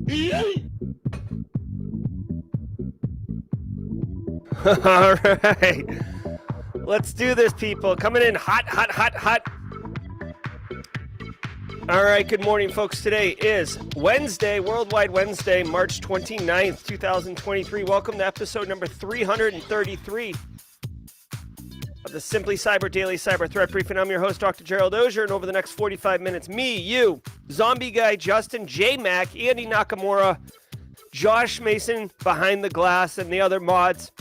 All right. Let's do this, people. Coming in hot, hot, hot, hot. All right, good morning, folks. Today is Wednesday, Worldwide Wednesday, March 29th, 2023. Welcome to episode number 333 of the Simply Cyber Daily Cyber Threat Briefing. I'm your host, Dr. Gerald Auger, and over the next 45 minutes, me, you, Zombie Guy, Justin, J-Mac, Andy Nakamura, Josh Mason behind the glass, and the other mods,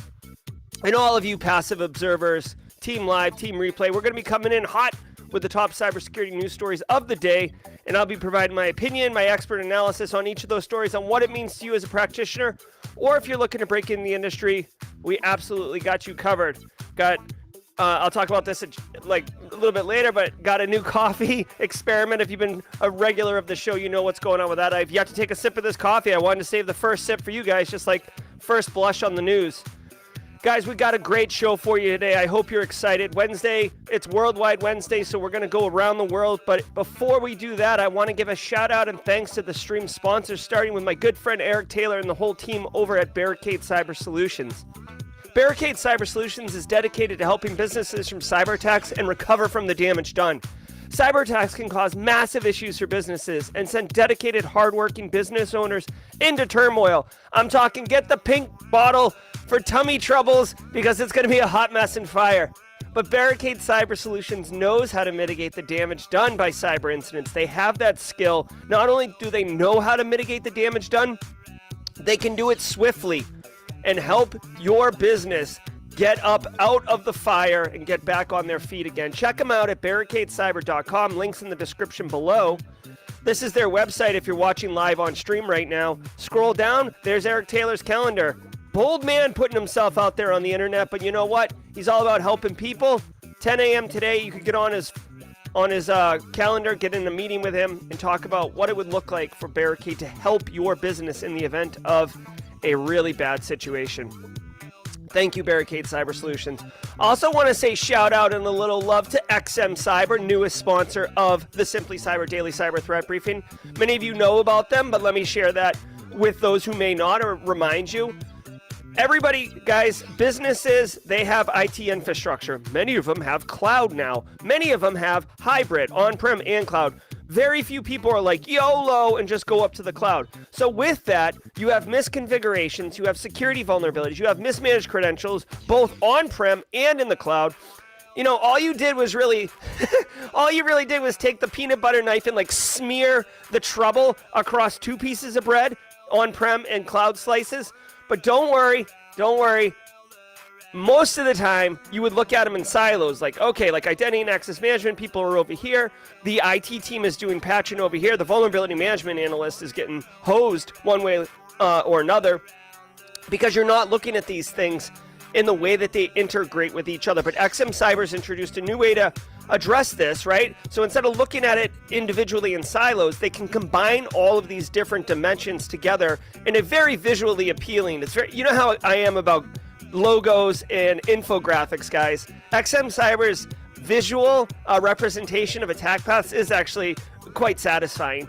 and all of you passive observers, Team Live, Team Replay. We're going to be coming in hot with the top cybersecurity news stories of the day, and I'll be providing my opinion, my expert analysis on each of those stories, on what it means to you as a practitioner, or if you're looking to break in the industry, we absolutely got you covered. I'll talk about this like a little bit later, but got a new coffee experiment. If you've been a regular of the show, you know what's going on with that. I've yet to take a sip of this coffee. I wanted to save the first sip for you guys, just like first blush on the news. Guys, we got a great show for you today. I hope you're excited. Wednesday, it's Worldwide Wednesday, so we're going to go around the world. But before we do that, I want to give a shout out and thanks to the stream sponsors, starting with my good friend Eric Taylor and the whole team over at Barricade Cyber Solutions. Barricade Cyber Solutions is dedicated to helping businesses from cyber attacks and recover from the damage done. Cyber attacks can cause massive issues for businesses and send dedicated, hardworking business owners into turmoil. I'm talking get the pink bottle for tummy troubles because it's going to be a hot mess and fire. But Barricade Cyber Solutions knows how to mitigate the damage done by cyber incidents. They have that skill. Not only do they know how to mitigate the damage done, they can do it swiftly and help your business get up out of the fire and get back on their feet again. Check them out at barricadecyber.com. Links in the description below. This is their website if you're watching live on stream right now. Scroll down, there's Eric Taylor's calendar. Bold man putting himself out there on the internet, but you know what? He's all about helping people. 10 a.m. today, you could get on his calendar, get in a meeting with him, and talk about what it would look like for Barricade to help your business in the event of a really bad situation. Thank you, Barricade Cyber Solutions. Also want to say shout out and a little love to XM Cyber, newest sponsor of the Simply Cyber Daily Cyber Threat Briefing. Many of you know about them, but let me share that with those who may not, or remind you. Everybody, guys, businesses, they have IT infrastructure. Many of them have cloud now. Many of them have hybrid, on-prem and cloud. Very few people are like, YOLO, and just go up to the cloud. So with that, you have misconfigurations, you have security vulnerabilities, you have mismanaged credentials, both on-prem and in the cloud. You know, all you did was really, all you really did was take the peanut butter knife and like smear the trouble across two pieces of bread, on-prem and cloud slices. But don't worry. Most of the time, you would look at them in silos. Like, okay, like identity and access management people are over here. The IT team is doing patching over here. The vulnerability management analyst is getting hosed one way or another, because you're not looking at these things in the way that they integrate with each other. But XM Cyber's introduced a new way to address this, right? So instead of looking at it individually in silos, they can combine all of these different dimensions together in a very visually appealing. It's very, you know how I am about logos and infographics, guys. XM Cyber's visual representation of attack paths is actually quite satisfying.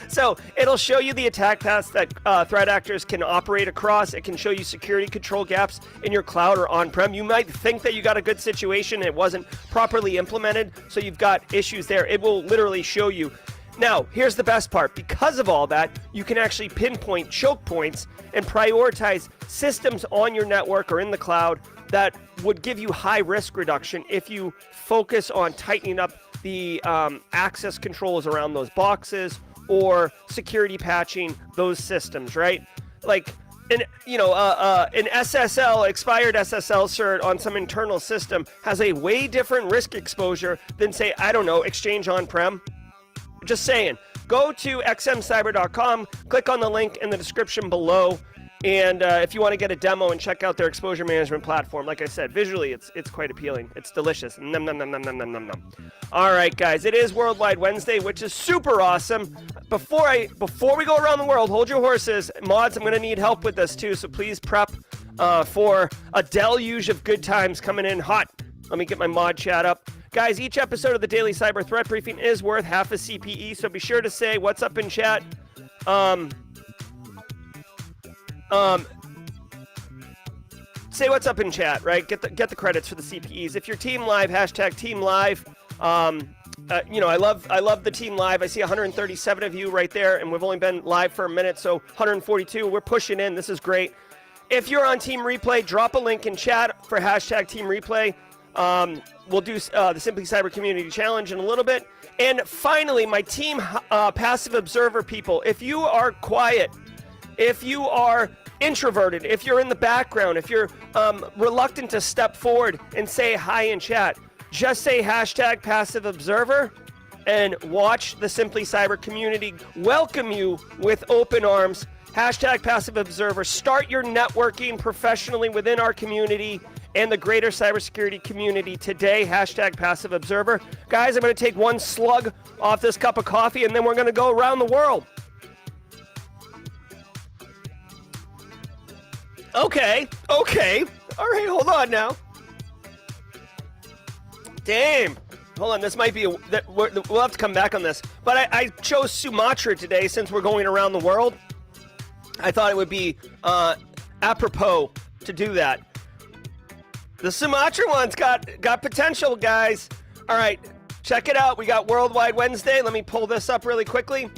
So it'll show you the attack paths that threat actors can operate across. It can show you security control gaps in your cloud or on-prem. You might think that you got a good situation, it wasn't properly implemented, so you've got issues there. It will literally show you. Now, here's the best part. Because of all that, you can actually pinpoint choke points and prioritize systems on your network or in the cloud that would give you high risk reduction if you focus on tightening up the access controls around those boxes or security patching those systems, right? Like an SSL, expired SSL cert on some internal system has a way different risk exposure than, say, I don't know, Exchange on-prem. Just saying. Go to xmcyber.com, click on the link in the description below, and if you want to get a demo and check out their exposure management platform, like I said, visually it's quite appealing. It's delicious. Nom, nom, nom, nom, nom, nom, nom, nom. All right, guys, it is Worldwide Wednesday, which is super awesome. Before we go around the world, hold your horses. Mods, I'm going to need help with this too, so please prep for a deluge of good times coming in hot. Let me get my mod chat up. Guys, each episode of the Daily Cyber Threat Briefing is worth half a CPE, so be sure to say what's up in chat. Say what's up in chat, right? Get the credits for the CPEs. If you're team live, hashtag team live. I love the team live. I see 137 of you right there, and we've only been live for a minute, so 142. We're pushing in. This is great. If you're on Team Replay, drop a link in chat for hashtag Team Replay. We'll do the Simply Cyber Community Challenge in a little bit. And finally, my team passive observer people, if you are quiet, if you are introverted, if you're in the background, if you're reluctant to step forward and say hi in chat, just say hashtag passive observer and watch the Simply Cyber community welcome you with open arms. Hashtag passive observer. Start your networking professionally within our community and the greater cybersecurity community today. Hashtag passive observer. Guys, I'm going to take one slug off this cup of coffee and then we're going to go around the world. Okay. All right, hold on now. Damn. Hold on, this might be we'll have to come back on this. But I chose Sumatra today since we're going around the world. I thought it would be apropos to do that. The Sumatra one's got potential, guys. All right, check it out. We got Worldwide Wednesday. Let me pull this up really quickly.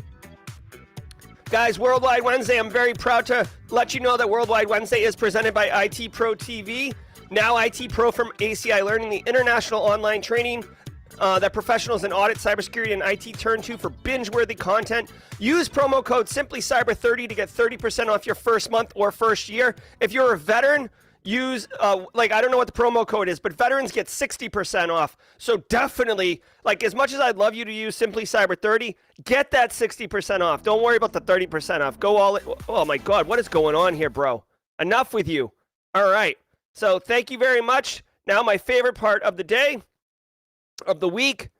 Guys, Worldwide Wednesday, I'm very proud to let you know that Worldwide Wednesday is presented by IT Pro TV. Now IT Pro from ACI Learning, the international online training that professionals in audit, cybersecurity, and IT turn to for binge-worthy content. Use promo code SimplyCyber30 to get 30% off your first month or first year. If you're a veteran, use, I don't know what the promo code is, but veterans get 60% off. So definitely, as much as I'd love you to use SimplyCyber30, get that 60% off. Don't worry about the 30% off. Go all in. Oh my God, what is going on here, bro? Enough with you. All right. So thank you very much. Now my favorite part of the day, of the week,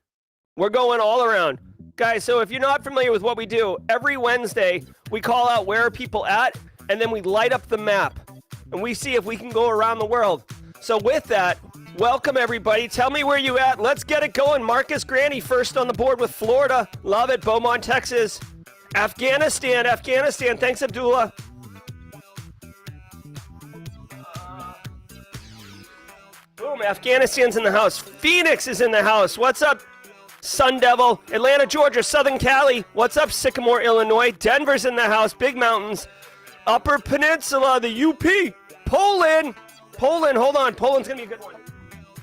we're going all around. Guys, so if you're not familiar with what we do, every Wednesday we call out where are people at, and then we light up the map, and we see if we can go around the world. So with that, welcome everybody. Tell me where you at. Let's get it going. Marcus Granny first on the board with Florida. Love it. Beaumont, Texas. Afghanistan. Thanks, Abdullah. Boom, Afghanistan's in the house. Phoenix is in the house. What's up, Sun Devil? Atlanta, Georgia, Southern Cali. What's up, Sycamore, Illinois? Denver's in the house. Big mountains. Upper Peninsula, the UP. Poland, hold on. Poland's going to be a good one.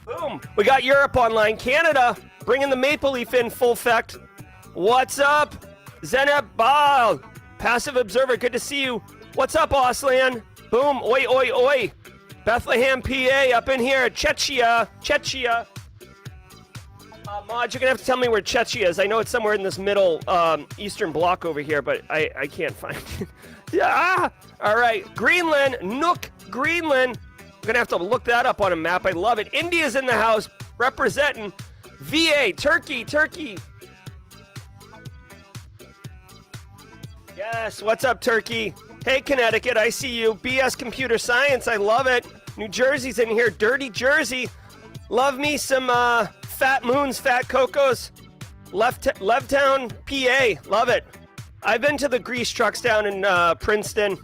Boom. We got Europe online. Canada, bringing the Maple Leaf in full effect. What's up? Zeneb Baal. Passive Observer, good to see you. What's up, Auslan? Boom. Oi, oi, oi. Bethlehem, PA, up in here. Czechia. Mod, you're going to have to tell me where Czechia is. I know it's somewhere in this middle eastern block over here, but I can't find it. Yeah. All right. Greenland. Nook, Greenland. I'm going to have to look that up on a map. I love it. India's in the house representing. VA. Turkey. Yes. What's up, Turkey? Hey, Connecticut, I see you. BS Computer Science, I love it. New Jersey's in here. Dirty Jersey. Love me some Fat Moons, Fat Cocos. Levtown, PA. Love it. I've been to the grease trucks down in Princeton,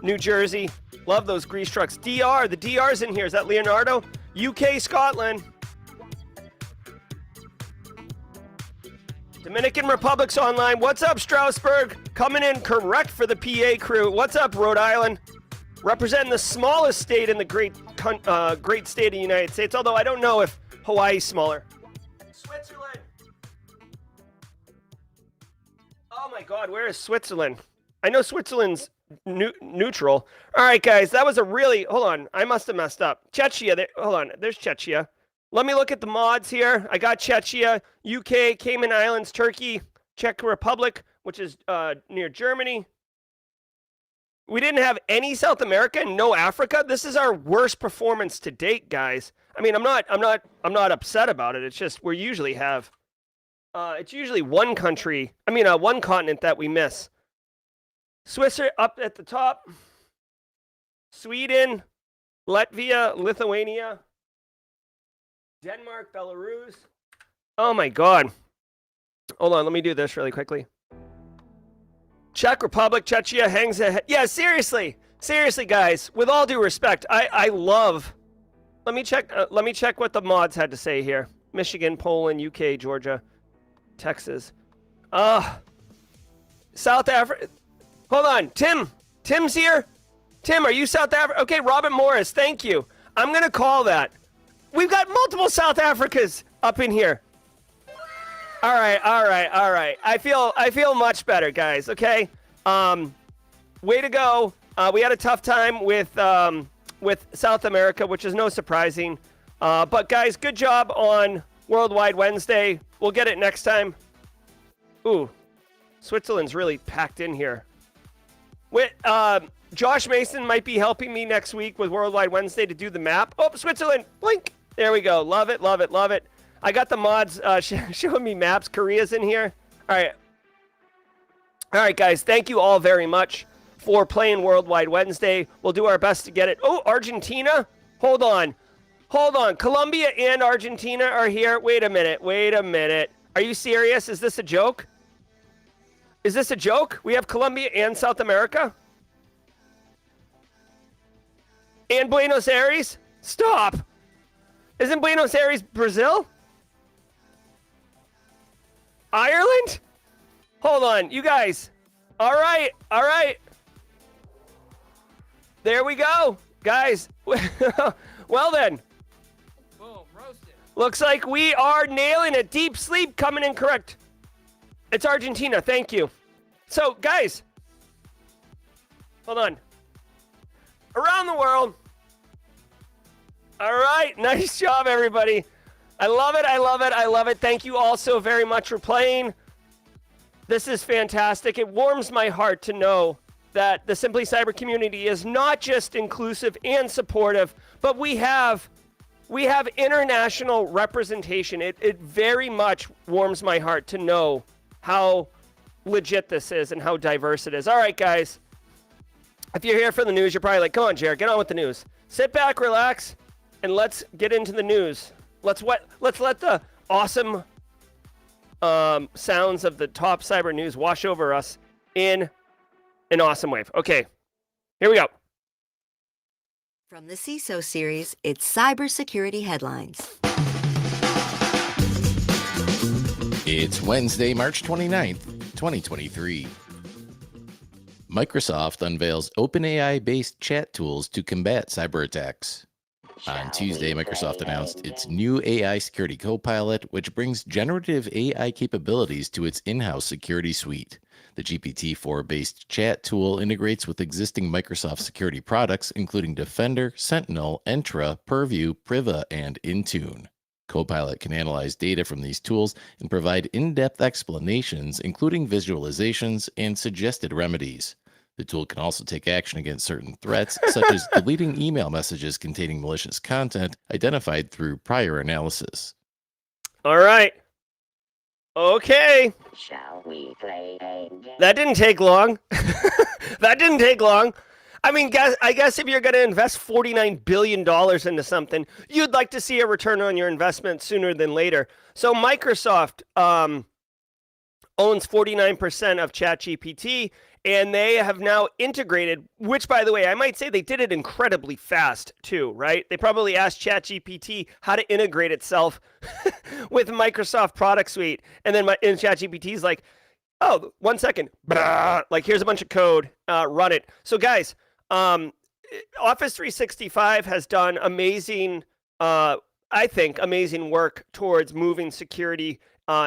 New Jersey. Love those grease trucks. DR, the DR's in here. Is that Leonardo? UK, Scotland. Dominican Republic's online. What's up, Strasbourg? Coming in correct for the PA crew. What's up, Rhode Island? Representing the smallest state in the great state of the United States, although I don't know if Hawaii's smaller. Switzerland. Oh my God, where is Switzerland? I know Switzerland's neutral. All right, guys, that was a really, hold on, I must have messed up. Czechia, hold on, there's Czechia. Let me look at the mods here. I got Czechia, UK, Cayman Islands, Turkey, Czech Republic, which is near Germany. We didn't have any South America and no Africa. This is our worst performance to date, guys. I mean, I'm not upset about it. It's just we usually have it's usually one country, one continent that we miss. Swiss are up at the top. Sweden, Latvia, Lithuania, Denmark, Belarus. Oh my God. Hold on, let me do this really quickly. Czech Republic, Czechia hangs ahead. Yeah, seriously. seriously, guys, with all due respect, I love. Let me check what the mods had to say here. Michigan, Poland, UK, Georgia, Texas. South Africa. Hold on, Tim. Tim's here. Tim, are you South Africa? Okay, Robin Morris, thank you. I'm gonna call that. We've got multiple South Africas up in here. All right. I feel much better, guys. Okay. Way to go. We had a tough time with South America, which is no surprising. But guys, good job on Worldwide Wednesday. We'll get it next time. Ooh, Switzerland's really packed in here. Josh Mason might be helping me next week with Worldwide Wednesday to do the map. Oh, Switzerland, blink. There we go. Love it, love it, love it. I got the mods showing me maps. Korea's in here. All right, guys. Thank you all very much for playing Worldwide Wednesday. We'll do our best to get it. Oh, Argentina. Hold on. Colombia and Argentina are here. Wait a minute. Are you serious? Is this a joke? We have Colombia and South America? And Buenos Aires? Stop. Isn't Buenos Aires Brazil? Ireland? Hold on, you guys. All right. There we go, guys. Well then. Boom, roasted. Looks like we are nailing it. Deep sleep coming in correct. It's Argentina, thank you. So, guys. Hold on. Around the world. All right, nice job, everybody. I love it. Thank you all so very much for playing. This is fantastic. It warms my heart to know that the Simply Cyber community is not just inclusive and supportive, but we have international representation. It very much warms my heart to know how legit this is and how diverse it is. All right, guys. If you're here for the news, you're probably like, come on, Jared, get on with the news. Sit back, relax, and let's get into the news. Let's let the awesome sounds of the top cyber news wash over us in an awesome wave. Okay, here we go. From the CISO series, it's cybersecurity headlines. It's Wednesday, March 29th, 2023. Microsoft unveils OpenAI-based chat tools to combat cyber attacks. On Tuesday, Microsoft announced its new AI security copilot, which brings generative AI capabilities to its in-house security suite. The GPT-4-based chat tool integrates with existing Microsoft security products, including Defender, Sentinel, Entra, Purview, Priva, and Intune. Copilot can analyze data from these tools and provide in-depth explanations, including visualizations and suggested remedies. The tool can also take action against certain threats, such as deleting email messages containing malicious content identified through prior analysis. All right. Okay. Shall we play a game? That didn't take long. I mean, I guess if you're going to invest $49 billion into something, you'd like to see a return on your investment sooner than later. So Microsoft owns 49% of ChatGPT, and they have now integrated, which, by the way, I might say they did it incredibly fast, too, right? They probably asked ChatGPT how to integrate itself with Microsoft product suite. And then ChatGPT's like, oh, 1 second. Like, here's a bunch of code. Run it. So, guys, Office 365 has done amazing, I think, amazing work towards moving security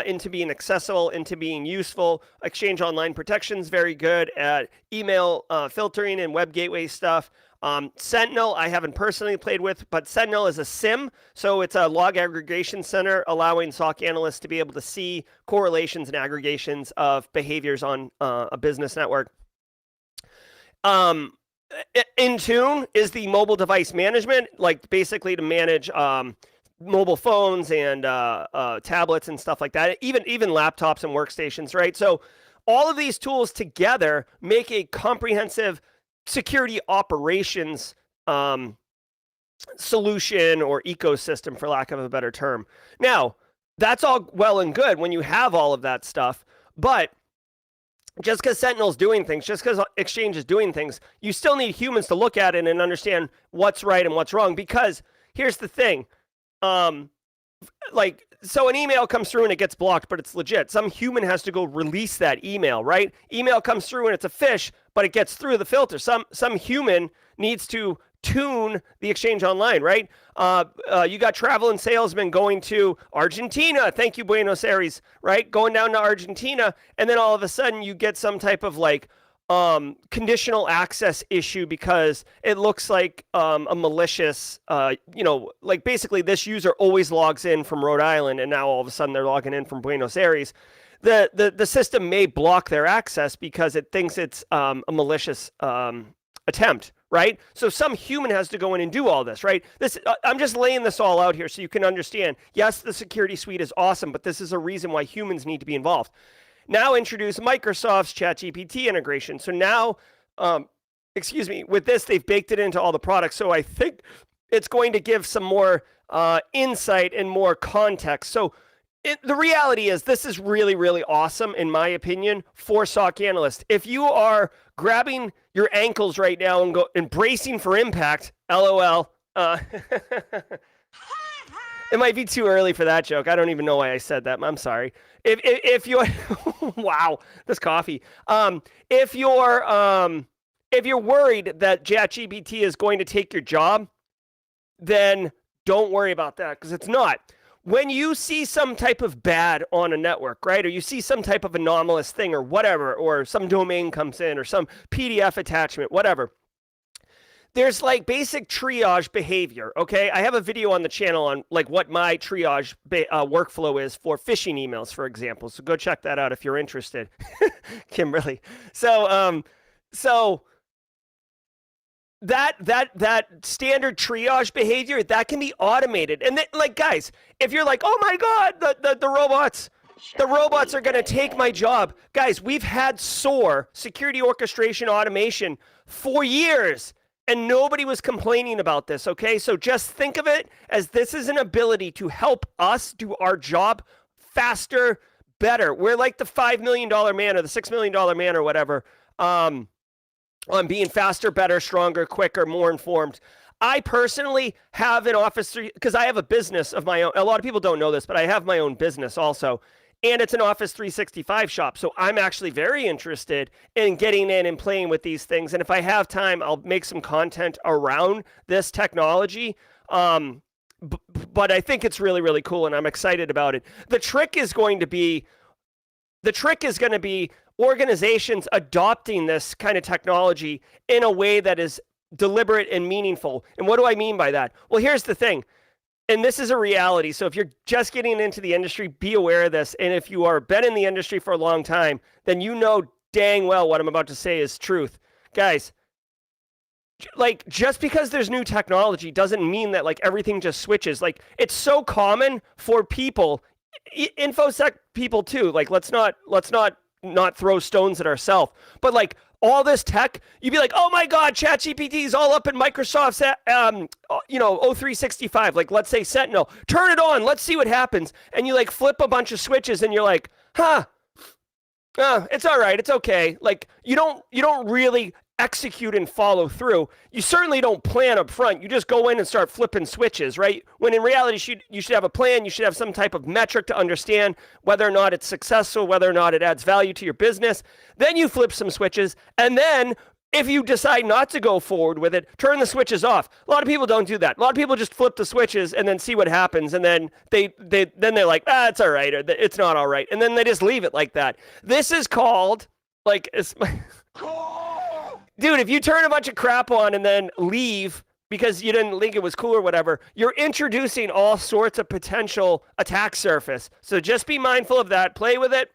into being accessible, into being useful. Exchange Online Protection's very good at email filtering and web gateway stuff. Sentinel, I haven't personally played with, but Sentinel is a SIM, so it's a log aggregation center, allowing SOC analysts to be able to see correlations and aggregations of behaviors on a business network. Intune is the mobile device management, like basically to manage mobile phones and tablets and stuff like that, even laptops and workstations, right? So all of these tools together make a comprehensive security operations solution or ecosystem, for lack of a better term. Now, that's all well and good when you have all of that stuff, but just because Sentinel's doing things, just because Exchange is doing things, you still need humans to look at it and understand what's right and what's wrong. Because here's the thing, so an email comes through and it gets blocked, but it's legit. Some human has to go release that email, right? Email comes through and it's a phish, but it gets through the filter. Some human needs to tune the Exchange Online, right? You got travel and salesmen going to Argentina. Thank you, Buenos Aires, right? Going down to Argentina. And then all of a sudden you get some type of conditional access issue because it looks like a malicious, like basically this user always logs in from Rhode Island and now all of a sudden they're logging in from Buenos Aires. The system may block their access because it thinks it's a malicious attempt, right? So some human has to go in and do all this, right? I'm just laying this all out here so you can understand. Yes, the security suite is awesome, but this is a reason why humans need to be involved. Now introduce Microsoft's ChatGPT integration. So now, with this, they've baked it into all the products. So I think it's going to give some more insight and more context. So the reality is this is really, really awesome, in my opinion, for SOC analysts. If you are grabbing your ankles right now and bracing for impact, LOL. It might be too early for that joke. I don't even know why I said that. I'm sorry. If you're wow, this coffee. If you're worried that ChatGPT is going to take your job, then don't worry about that because it's not. When you see some type of bad on a network, right, or you see some type of anomalous thing or whatever, or some domain comes in or some PDF attachment, whatever, there's basic triage behavior, okay? I have a video on the channel on what my triage workflow is for phishing emails, for example. So go check that out if you're interested, Kimberly. So that standard triage behavior that can be automated, and guys, if you're oh my God, the robots are going to take my job, guys, we've had SOAR, security orchestration automation, for years. And nobody was complaining about this, okay? So just think of it as this is an ability to help us do our job faster, better. We're like the $5 million man or the $6 million man or whatever on being faster, better, stronger, quicker, more informed. I personally have an Office 3, because I have a business of my own. A lot of people don't know this, but I have my own business also. And it's an Office 365 shop. So I'm actually very interested in getting in and playing with these things. And if I have time, I'll make some content around this technology. But I think it's really, really cool, and I'm excited about it. The trick is going to be organizations adopting this kind of technology in a way that is deliberate and meaningful. And what do I mean by that? Well, here's the thing. And this is a reality. So if you're just getting into the industry, be aware of this. And if you are been in the industry for a long time, then you know dang well what I'm about to say is truth. Guys, just because there's new technology doesn't mean that everything just switches. It's so common for people, InfoSec people too. Let's not throw stones at ourselves. But all this tech, you'd be oh my God, ChatGPT is all up in Microsoft's, 0365. Let's say Sentinel. Turn it on. Let's see what happens. And you flip a bunch of switches, and you're it's all right. It's okay. You don't really execute and follow through. You certainly don't plan up front. You just go in and start flipping switches, right? When in reality, you should have a plan. You should have some type of metric to understand whether or not it's successful, whether or not it adds value to your business. Then you flip some switches. And then if you decide not to go forward with it, turn the switches off. A lot of people don't do that. A lot of people just flip the switches and then see what happens. And then they're it's all right, or it's not all right. And then they just leave it like that. This is called dude, if you turn a bunch of crap on and then leave because you didn't think it was cool or whatever, you're introducing all sorts of potential attack surface. So just be mindful of that. Play with it.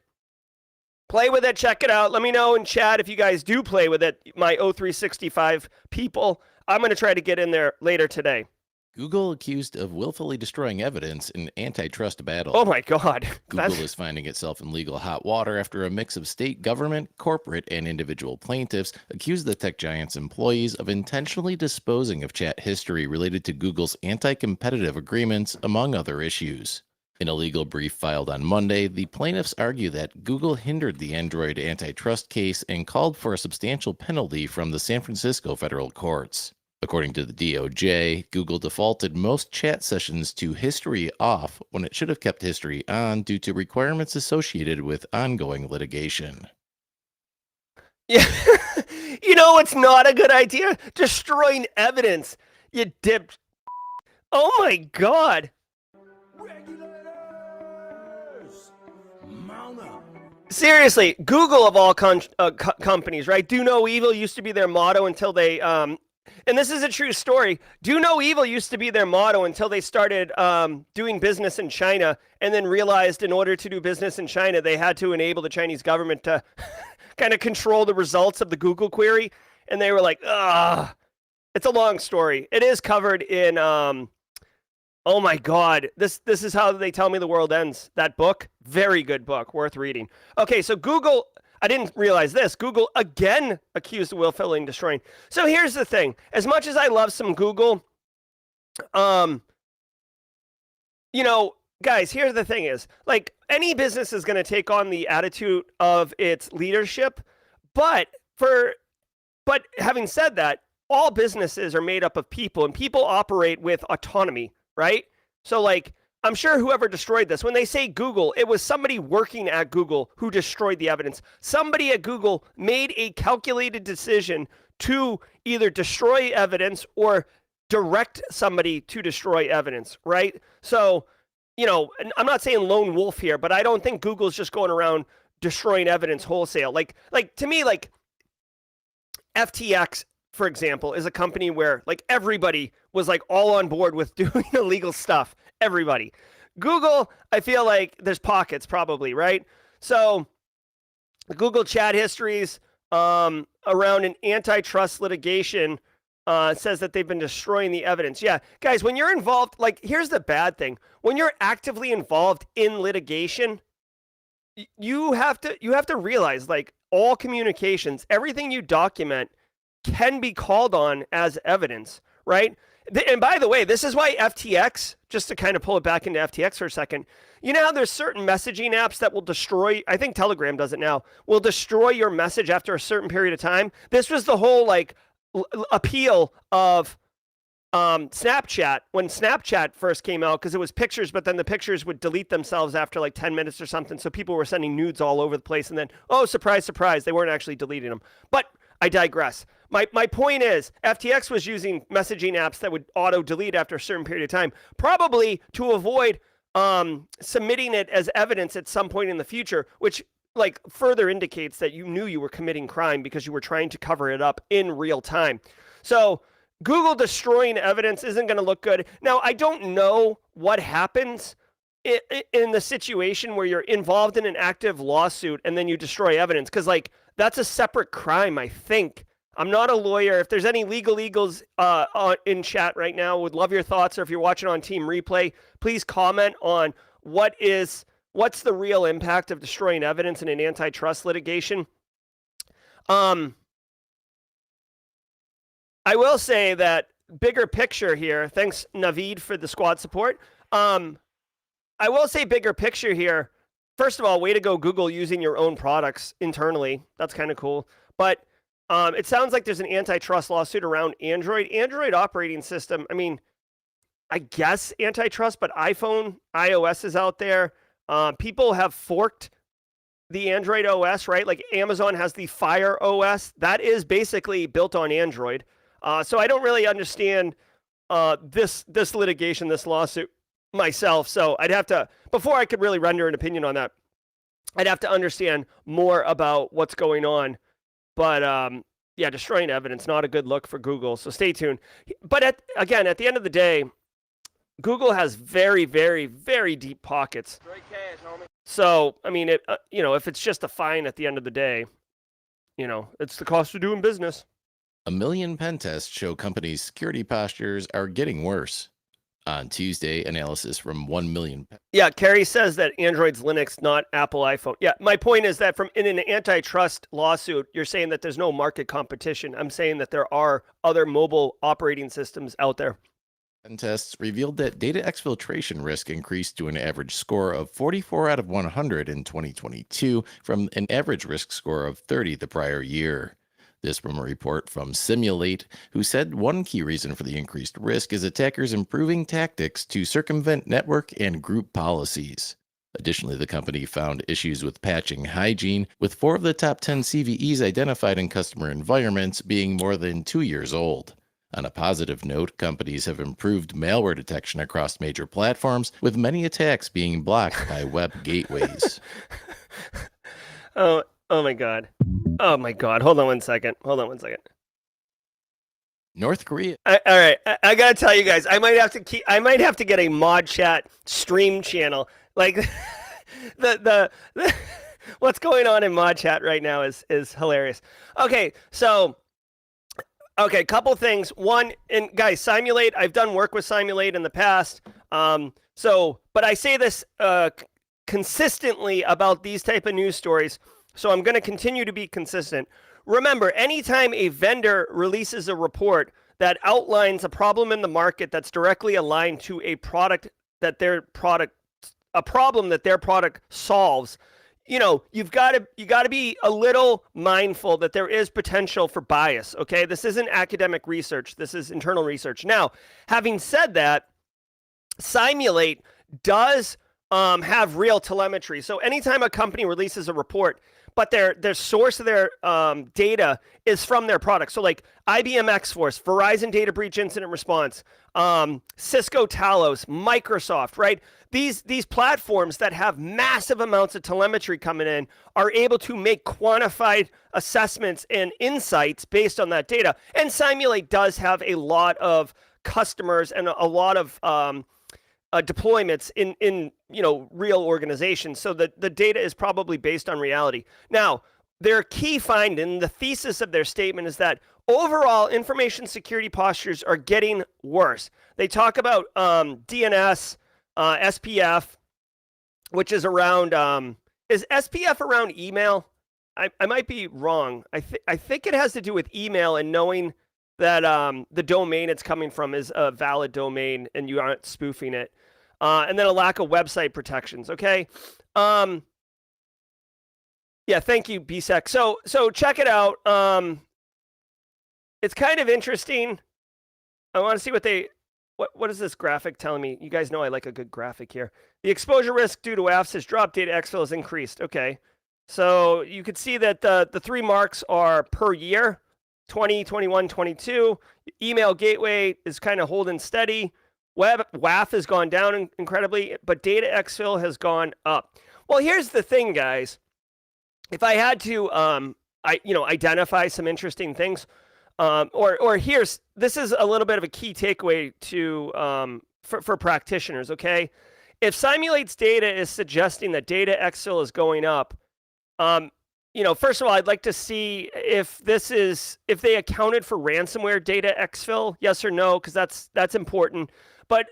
Check it out. Let me know in chat if you guys do play with it, my 0365 people. I'm going to try to get in there later today. Google accused of willfully destroying evidence in antitrust battle. Oh my God. Google is finding itself in legal hot water after a mix of state government, corporate, and individual plaintiffs accused the tech giant's employees of intentionally disposing of chat history related to Google's anti-competitive agreements, among other issues. In a legal brief filed on Monday, the plaintiffs argue that Google hindered the Android antitrust case and called for a substantial penalty from the San Francisco federal courts. According to the DOJ, Google defaulted most chat sessions to history off when it should have kept history on due to requirements associated with ongoing litigation. Yeah. You know what's not a good idea? Destroying evidence. You dipped. Oh my God. Seriously, Google of all companies, right? Do no evil used to be their motto until they, and this is a true story. Do no evil used to be their motto until they started doing business in China and then realized in order to do business in China, they had to enable the Chinese government to kind of control the results of the Google query. And they were like, ugh, it's a long story. It is covered in, oh my God, this is how they tell me the world ends. That book, very good book, worth reading. Okay, so Google, I didn't realize this. Google again accused of willfully destroying. So here's the thing. As much as I love some Google, you know, guys, here's the thing is, like, any business is going to take on the attitude of its leadership. But having said that, all businesses are made up of people and people operate with autonomy. Right? So like, I'm sure whoever destroyed this, when they say Google, it was somebody working at Google who destroyed the evidence. Somebody at Google made a calculated decision to either destroy evidence or direct somebody to destroy evidence, right? So, you know, I'm not saying lone wolf here, but I don't think Google's just going around destroying evidence wholesale. Like to me, like FTX, for example, is a company where like everybody was like all on board with doing illegal stuff. Everybody. Google, I feel like there's pockets probably, right? So Google chat histories around an antitrust litigation says that they've been destroying the evidence. Yeah, guys, when you're involved, like here's the bad thing. When you're actively involved in litigation, you have to realize like all communications, everything you document can be called on as evidence, right? And by the way, this is why FTX, just to kind of pull it back into FTX for a second, you know how there's certain messaging apps that will destroy, I think Telegram does it now, will destroy your message after a certain period of time. This was the whole like appeal of Snapchat when Snapchat first came out, because it was pictures, but then the pictures would delete themselves after like 10 minutes or something. So people were sending nudes all over the place. And then, oh, surprise, surprise, they weren't actually deleting them. But I digress. My point is, FTX was using messaging apps that would auto-delete after a certain period of time, probably to avoid submitting it as evidence at some point in the future, which like further indicates that you knew you were committing crime because you were trying to cover it up in real time. So Google destroying evidence isn't going to look good. Now, I don't know what happens in the situation where you're involved in an active lawsuit and then you destroy evidence, because like that's a separate crime, I think. I'm not a lawyer. If there's any legal eagles in chat right now, would love your thoughts. Or if you're watching on Team Replay, please comment on what's the real impact of destroying evidence in an antitrust litigation. I will say that bigger picture here. Thanks, Naveed, for the squad support. I will say bigger picture here. First of all, way to go, Google, using your own products internally. That's kind of cool. But it sounds like there's an antitrust lawsuit around Android. Android operating system, I mean, I guess antitrust, but iOS is out there. People have forked the Android OS, right? Like Amazon has the Fire OS. That is basically built on Android. So I don't really understand this litigation, this lawsuit myself. So I'd have to, before I could really render an opinion on that, I'd have to understand more about what's going on. But yeah, destroying evidence, not a good look for Google. So stay tuned. But again, at the end of the day, Google has very, very, very deep pockets. So, I mean, if it's just a fine at the end of the day, it's the cost of doing business. 1 million pen tests show companies' security postures are getting worse. On Tuesday, analysis from 1 million. Yeah, Carrie says that Android's Linux, not Apple iPhone. Yeah, my point is that in an antitrust lawsuit, you're saying that there's no market competition. I'm saying that there are other mobile operating systems out there. Tests revealed that data exfiltration risk increased to an average score of 44 out of 100 in 2022 from an average risk score of 30 the prior year. This from a report from Simulate, who said one key reason for the increased risk is attackers improving tactics to circumvent network and group policies. Additionally, the company found issues with patching hygiene, with 4 of the top 10 CVEs identified in customer environments being more than 2 years old. On a positive note, companies have improved malware detection across major platforms, with many attacks being blocked by web gateways. Oh my God. Oh my God. Hold on one second. North Korea. All right. I gotta tell you guys, I might have to get a mod chat stream channel. Like the what's going on in mod chat right now is hilarious. Okay, so couple things. One, and guys, Simulate, I've done work with Simulate in the past. But I say this consistently about these type of news stories, so I'm going to continue to be consistent. Remember, anytime a vendor releases a report that outlines a problem in the market that's directly aligned to a problem that their product solves, you got to be a little mindful that there is potential for bias. Okay, this isn't academic research. This is internal research. Now, having said that, Simulate does have real telemetry. So anytime a company releases a report, but their source of their data is from their product. So like IBM X-Force, Verizon Data Breach Incident Response, Cisco Talos, Microsoft, right? These platforms that have massive amounts of telemetry coming in are able to make quantified assessments and insights based on that data. And Simulate does have a lot of customers and a lot of deployments in real organizations. So the data is probably based on reality. Now, their key finding, the thesis of their statement is that overall information security postures are getting worse. They talk about DNS, SPF, which is around, is SPF around email? I might be wrong. I think it has to do with email and knowing that the domain it's coming from is a valid domain and you aren't spoofing it. And then a lack of website protections, okay? Yeah, thank you, BSEC. So check it out. It's kind of interesting. I want to see what is this graphic telling me? You guys know I like a good graphic here. The exposure risk due to AFS has dropped, data exfil has increased. Okay, so you can see that the 3 marks are per year, 20, 21, 22. Email gateway is kind of holding steady. WAF has gone down incredibly, but data exfil has gone up. Well, here's the thing, guys. If I had to, identify some interesting things, this is a little bit of a key takeaway to for practitioners. Okay, if Simulate's data is suggesting that data exfil is going up, first of all, I'd like to see if they accounted for ransomware data exfil, yes or no, because that's important. But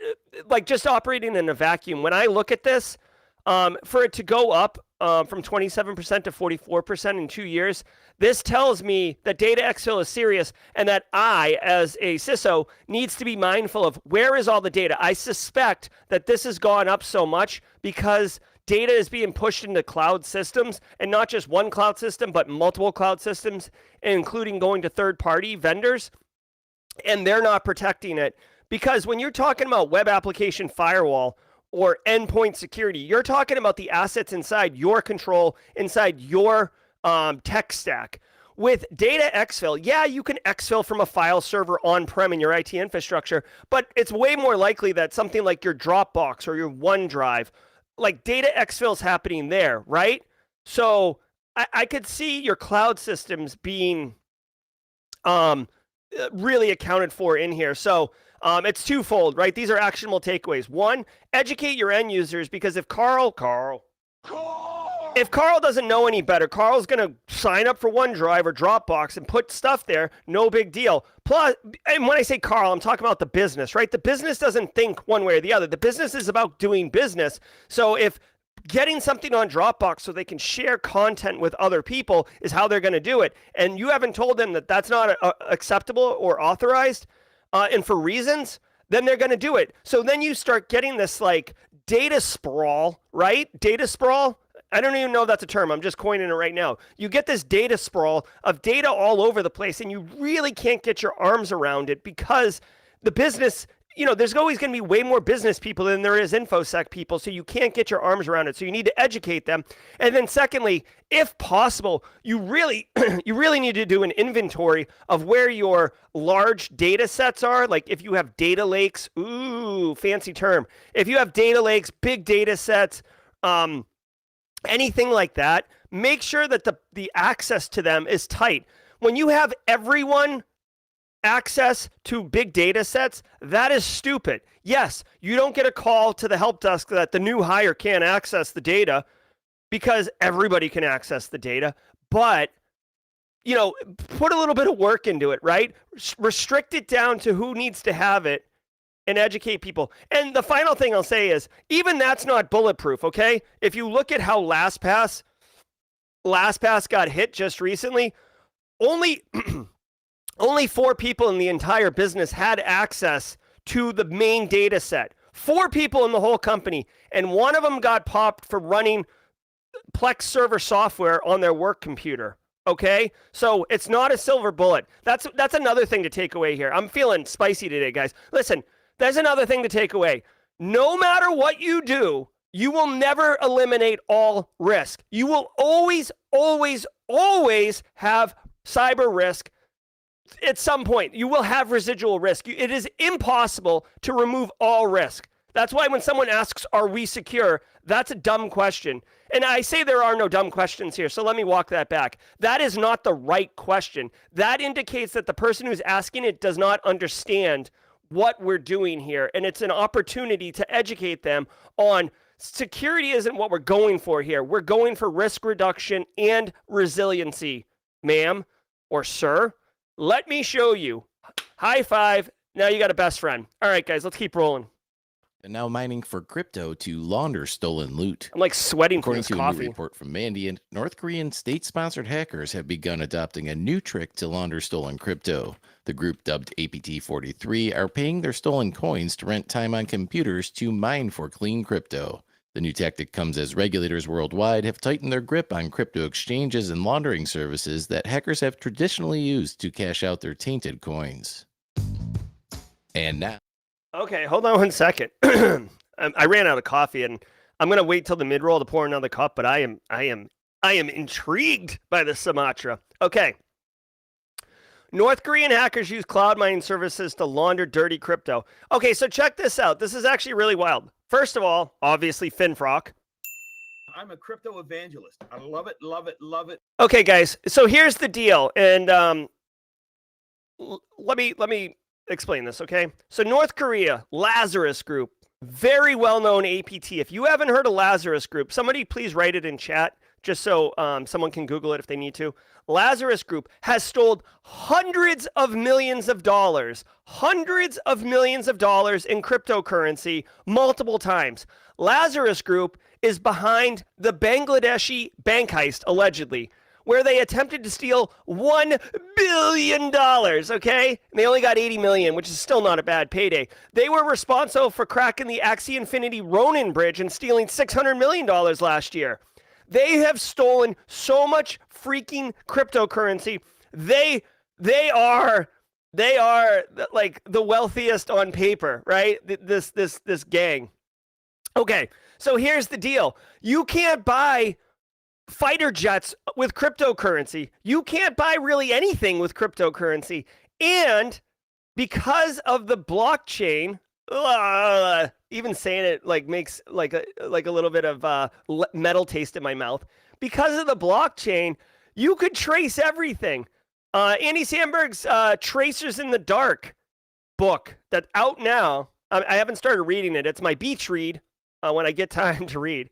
like just operating in a vacuum, when I look at this, for it to go up from 27% to 44% in 2 years, this tells me that data exfil is serious and that I, as a CISO, needs to be mindful of where is all the data. I suspect that this has gone up so much because data is being pushed into cloud systems, and not just one cloud system, but multiple cloud systems, including going to third-party vendors, and they're not protecting it. Because when you're talking about web application firewall or endpoint security, you're talking about the assets inside your control, inside your tech stack. With data exfil, yeah, you can exfil from a file server on-prem in your IT infrastructure, but it's way more likely that something like your Dropbox or your OneDrive, like data exfil is happening there, right? So I could see your cloud systems being really accounted for in here. So it's twofold, right? These are actionable takeaways. One, educate your end users, because if Carl doesn't know any better, Carl's going to sign up for OneDrive or Dropbox and put stuff there. No big deal. Plus, and when I say Carl, I'm talking about the business, right? The business doesn't think one way or the other. The business is about doing business. So if getting something on Dropbox so they can share content with other people is how they're going to do it, and you haven't told them that that's not acceptable or authorized, and for reasons, then they're going to do it. So then you start getting this like data sprawl, right? Data sprawl. I don't even know if that's a term. I'm just coining it right now. You get this data sprawl of data all over the place, and you really can't get your arms around it because the business, there's always going to be way more business people than there is InfoSec people, so you can't get your arms around it. So you need to educate them. And then secondly, if possible, you really need to do an inventory of where your large data sets are. Like if you have data lakes, ooh, fancy term. If you have data lakes, big data sets, anything like that, make sure that the access to them is tight. When you have everyone access to big data sets, that is stupid. Yes, you don't get a call to the help desk that the new hire can't access the data because everybody can access the data, but put a little bit of work into it, right? Restrict it down to who needs to have it and educate people. And the final thing I'll say is, even that's not bulletproof, okay? If you look at how LastPass got hit just recently, only 4 people in the entire business had access to the main data set. 4 people in the whole company, and one of them got popped for running Plex server software on their work computer. Okay, so it's not a silver bullet. That's another thing to take away here. I'm feeling spicy today, guys. Listen, there's another thing to take away. No matter what you do, you will never eliminate all risk. You will always, always, always have cyber risk. At some point, you will have residual risk. It is impossible to remove all risk. That's why when someone asks, are we secure? That's a dumb question. And I say there are no dumb questions here, so let me walk that back. That is not the right question. That indicates that the person who's asking it does not understand what we're doing here. And it's an opportunity to educate them on security isn't what we're going for here. We're going for risk reduction and resiliency, ma'am or sir. Let me show you. High five. Now you got a best friend. All right, guys, let's keep rolling. And now mining for crypto to launder stolen loot. I'm like sweating from According this to a coffee. new report from Mandiant, North Korean state-sponsored hackers have begun adopting a new trick to launder stolen crypto. The group, dubbed APT-43, are paying their stolen coins to rent time on computers to mine for clean crypto. The new tactic comes as regulators worldwide have tightened their grip on crypto exchanges and laundering services that hackers have traditionally used to cash out their tainted coins. And now... Okay, hold on 1 second. I ran out of coffee, and I'm gonna wait till the mid roll to pour another cup. But I am intrigued by the Sumatra. Okay. North Korean hackers use cloud mining services to launder dirty crypto. Okay, so check this out. This is actually really wild. First of all, obviously Finfrock. I'm a crypto evangelist. I love it, love it, love it. Okay, guys. So here's the deal, and let me explain this, okay? So North Korea, Lazarus Group, very well-known APT. If you haven't heard of Lazarus Group, somebody please write it in chat just so someone can Google it if they need to. Lazarus Group has stolen hundreds of millions of dollars in cryptocurrency multiple times. Lazarus Group is behind the Bangladeshi bank heist, allegedly, where they attempted to steal $1 billion, okay? And they only got 80 million, which is still not a bad payday. They were responsible for cracking the Axie Infinity Ronin Bridge and stealing $600 million last year. They have stolen so much freaking cryptocurrency. They are like the wealthiest on paper, right? This gang. Okay, so here's the deal. You can't buy fighter jets with cryptocurrency. You can't buy really anything with cryptocurrency. And because of the blockchain, even saying it like makes like a little bit of metal taste in my mouth. Because of the blockchain, you could trace everything. Andy Samberg's Tracers in the Dark book that's out now. I haven't started reading it. It's my beach read when I get time to read.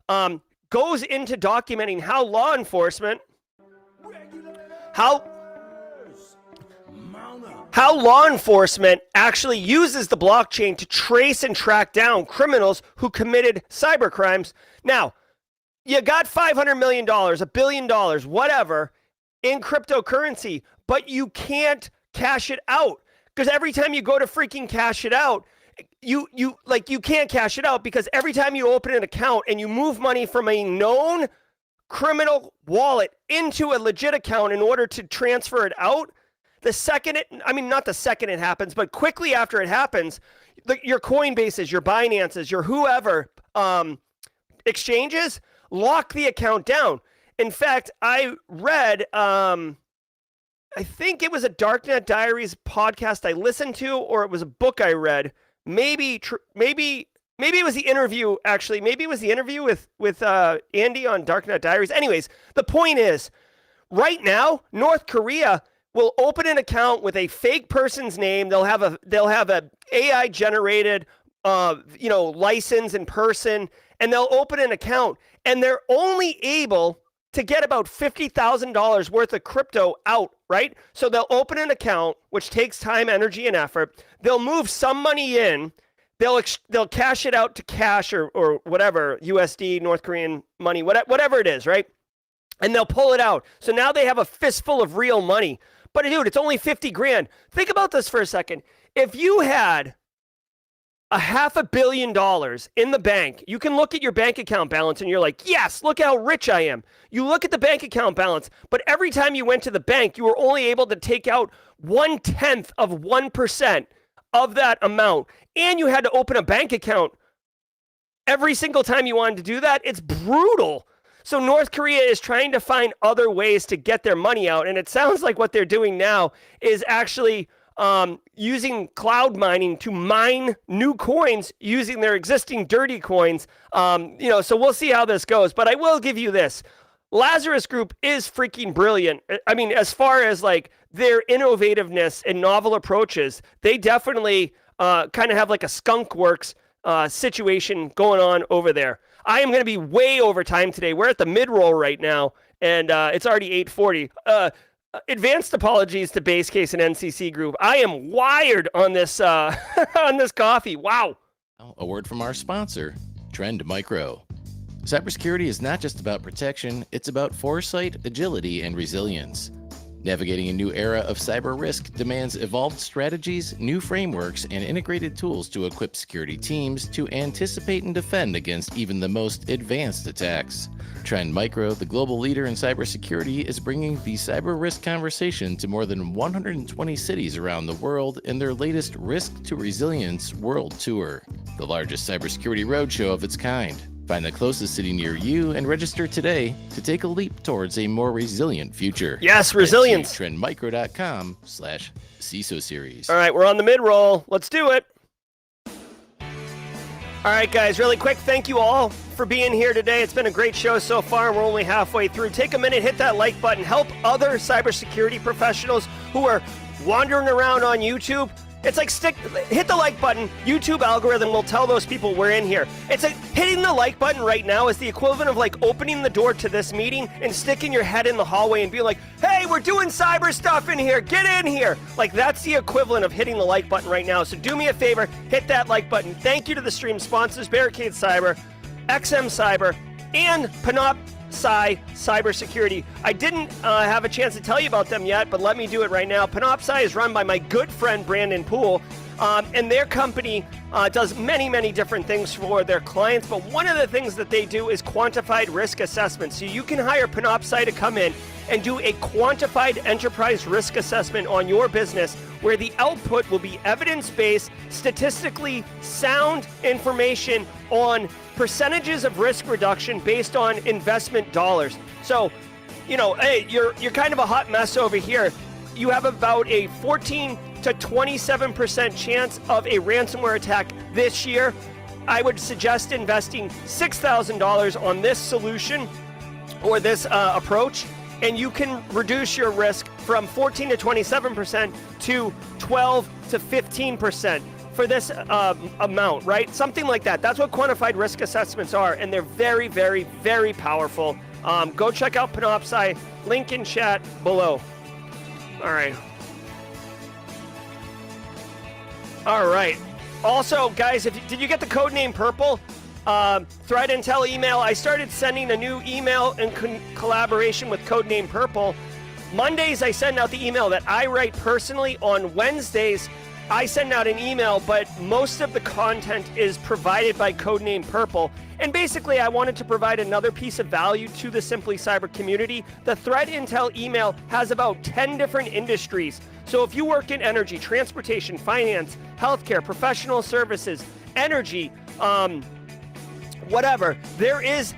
Goes into documenting how law enforcement, how law enforcement actually uses the blockchain to trace and track down criminals who committed cyber crimes. Now, you got $500 million, $1 billion, whatever, in cryptocurrency, but you can't cash it out. Because every time you go to freaking cash it out, you can't cash it out because every time you open an account and you move money from a known criminal wallet into a legit account in order to transfer it out, not the second it happens, but quickly after it happens, your Coinbases, your Binances, your whoever exchanges lock the account down. In fact, I read, I think it was a Darknet Diaries podcast I listened to, or it was a book I read. Maybe it was the interview, actually. Maybe it was the interview with Andy on Darknet Diaries. Anyways, the point is, right now, North Korea will open an account with a fake person's name. They'll have a AI generated license in person, and they'll open an account, and they're only able to get about $50,000 worth of crypto out, right? So they'll open an account, which takes time, energy, and effort. They'll move some money in. They'll cash it out to cash or whatever, USD, North Korean money, whatever it is, right? And they'll pull it out. So now they have a fistful of real money. But dude, it's only 50 grand. Think about this for a second. If you had $500 million in the bank, you can look at your bank account balance and you're like, yes, look how rich I am. You look at the bank account balance, but every time you went to the bank, you were only able to take out 1/10 of 1% of that amount. And you had to open a bank account every single time you wanted to do that. It's brutal. So North Korea is trying to find other ways to get their money out. And it sounds like what they're doing now is actually using cloud mining to mine new coins using their existing dirty coins. So we'll see how this goes. But I will give you this. Lazarus Group is freaking brilliant. I mean, as far as like their innovativeness and novel approaches, they definitely kind of have like a skunk works situation going on over there. I am going to be way over time today. We're at the mid-roll right now, and it's already 8:40. Advanced apologies to Base Case and NCC Group. I am wired on this on this coffee. Wow. A word from our sponsor, Trend Micro. Cybersecurity is not just about protection, it's about foresight, agility, and resilience. Navigating a new era of cyber risk demands evolved strategies, new frameworks, and integrated tools to equip security teams to anticipate and defend against even the most advanced attacks. Trend Micro, the global leader in cybersecurity, is bringing the cyber risk conversation to more than 120 cities around the world in their latest Risk to Resilience World Tour, the largest cybersecurity roadshow of its kind. Find the closest city near you and register today to take a leap towards a more resilient future. Yes, resilience. Trendmicro.com/CISO series. All right, we're on the mid-roll. Let's do it. All right, guys, really quick, thank you all for being here today. It's been a great show so far. We're only halfway through. Take a minute, hit that like button. Help other cybersecurity professionals who are wandering around on YouTube. It's like hit the like button. YouTube algorithm will tell those people we're in here. It's like hitting the like button right now is the equivalent of like opening the door to this meeting and sticking your head in the hallway and being like, hey, we're doing cyber stuff in here. Get in here. Like that's the equivalent of hitting the like button right now. So do me a favor, hit that like button. Thank you to the stream sponsors, Barricade Cyber, XM Cyber, and Panoptcy Cybersecurity. I didn't have a chance to tell you about them yet, but let me do it right now. Panoptcy is run by my good friend Brandon Poole, and their company does many, many different things for their clients, but one of the things that they do is quantified risk assessment. So you can hire Panoptcy to come in and do a quantified enterprise risk assessment on your business where the output will be evidence-based, statistically sound information on percentages of risk reduction based on investment dollars. So, hey, you're kind of a hot mess over here. You have about a 14 to 27% chance of a ransomware attack this year. I would suggest investing $6,000 on this solution or this approach, and you can reduce your risk from 14 to 27% to 12 to 15%. For this amount, right? Something like that. That's what quantified risk assessments are, and they're very, very, very powerful. Go check out Panoptcy. Link in chat below. All right. All right. Also, guys, did you get the code name Purple? Threat Intel email. I started sending a new email in collaboration with Codename Purple. Mondays, I send out the email that I write personally. On Wednesdays, I send out an email, but most of the content is provided by Codename Purple. And basically, I wanted to provide another piece of value to the Simply Cyber community. The threat intel email has about 10 different industries. So if you work in energy, transportation, finance, healthcare, professional services, energy, whatever, there is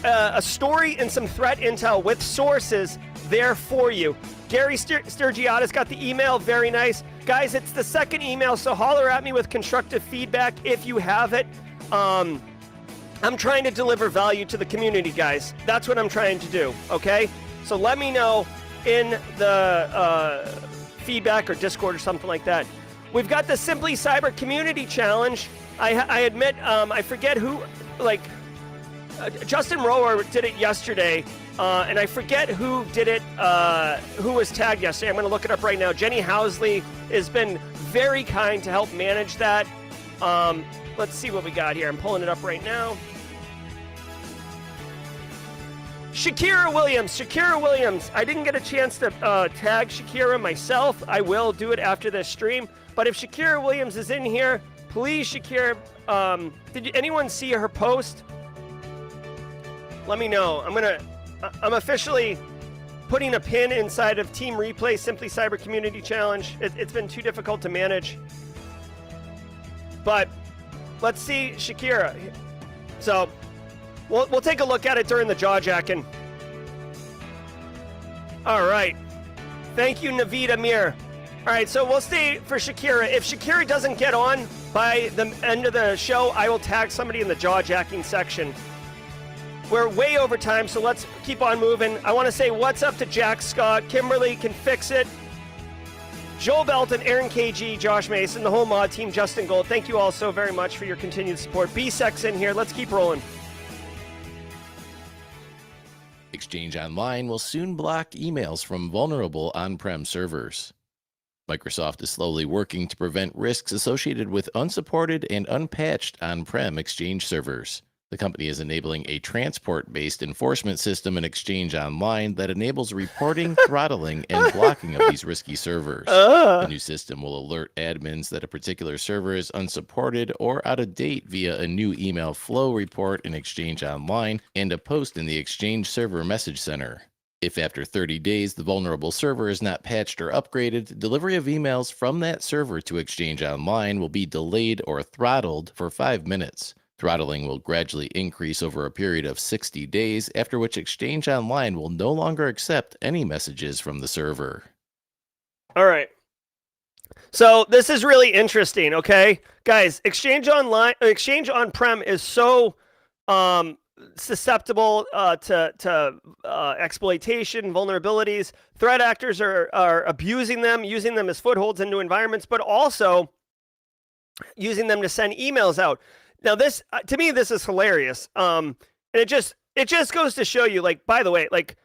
a story and some threat intel with sources there for you. Gary Sturgiada's got the email. Very nice. Guys, it's the second email, so holler at me with constructive feedback if you have it. I'm trying to deliver value to the community, guys. That's what I'm trying to do, okay? So let me know in the feedback or Discord or something like that. We've got the Simply Cyber Community Challenge. I admit, I forget who, Justin Rower did it yesterday, and I forget who did it, who was tagged yesterday. I'm going to look it up right now. Jenny Housley has been very kind to help manage that. Let's see what we got here. I'm pulling it up right now. Shakira Williams. I didn't get a chance to tag Shakira myself. I will do it after this stream. But if Shakira Williams is in here, please, Shakira, did anyone see her post? Let me know. I'm officially putting a pin inside of Team Replay Simply Cyber Community Challenge. It's been too difficult to manage. But let's see Shakira. So we'll take a look at it during the jaw jacking. All right. Thank you, Naveed Amir. All right, so we'll stay for Shakira. If Shakira doesn't get on by the end of the show, I will tag somebody in the jaw jacking section. We're way over time, so let's keep on moving. I want to say what's up to Jack Scott. Kimberly can fix it. Joel Belton, Aaron KG, Josh Mason, the whole mod team, Justin Gold. Thank you all so very much for your continued support. B-Sex in here. Let's keep rolling. Exchange Online will soon block emails from vulnerable on-prem servers. Microsoft is slowly working to prevent risks associated with unsupported and unpatched on-prem Exchange servers. The company is enabling a transport-based enforcement system in Exchange Online that enables reporting, throttling, and blocking of these risky servers. The new system will alert admins that a particular server is unsupported or out of date via a new email flow report in Exchange Online and a post in the Exchange Server Message Center. If after 30 days the vulnerable server is not patched or upgraded, delivery of emails from that server to Exchange Online will be delayed or throttled for 5 minutes. Throttling will gradually increase over a period of 60 days, after which Exchange Online will no longer accept any messages from the server. All right. So this is really interesting, okay? Guys, Exchange on-prem is so susceptible to exploitation, vulnerabilities. Threat actors are abusing them, using them as footholds into environments, but also using them to send emails out. Now, this to me, this is hilarious. And it just goes to show you, like, by the way, like,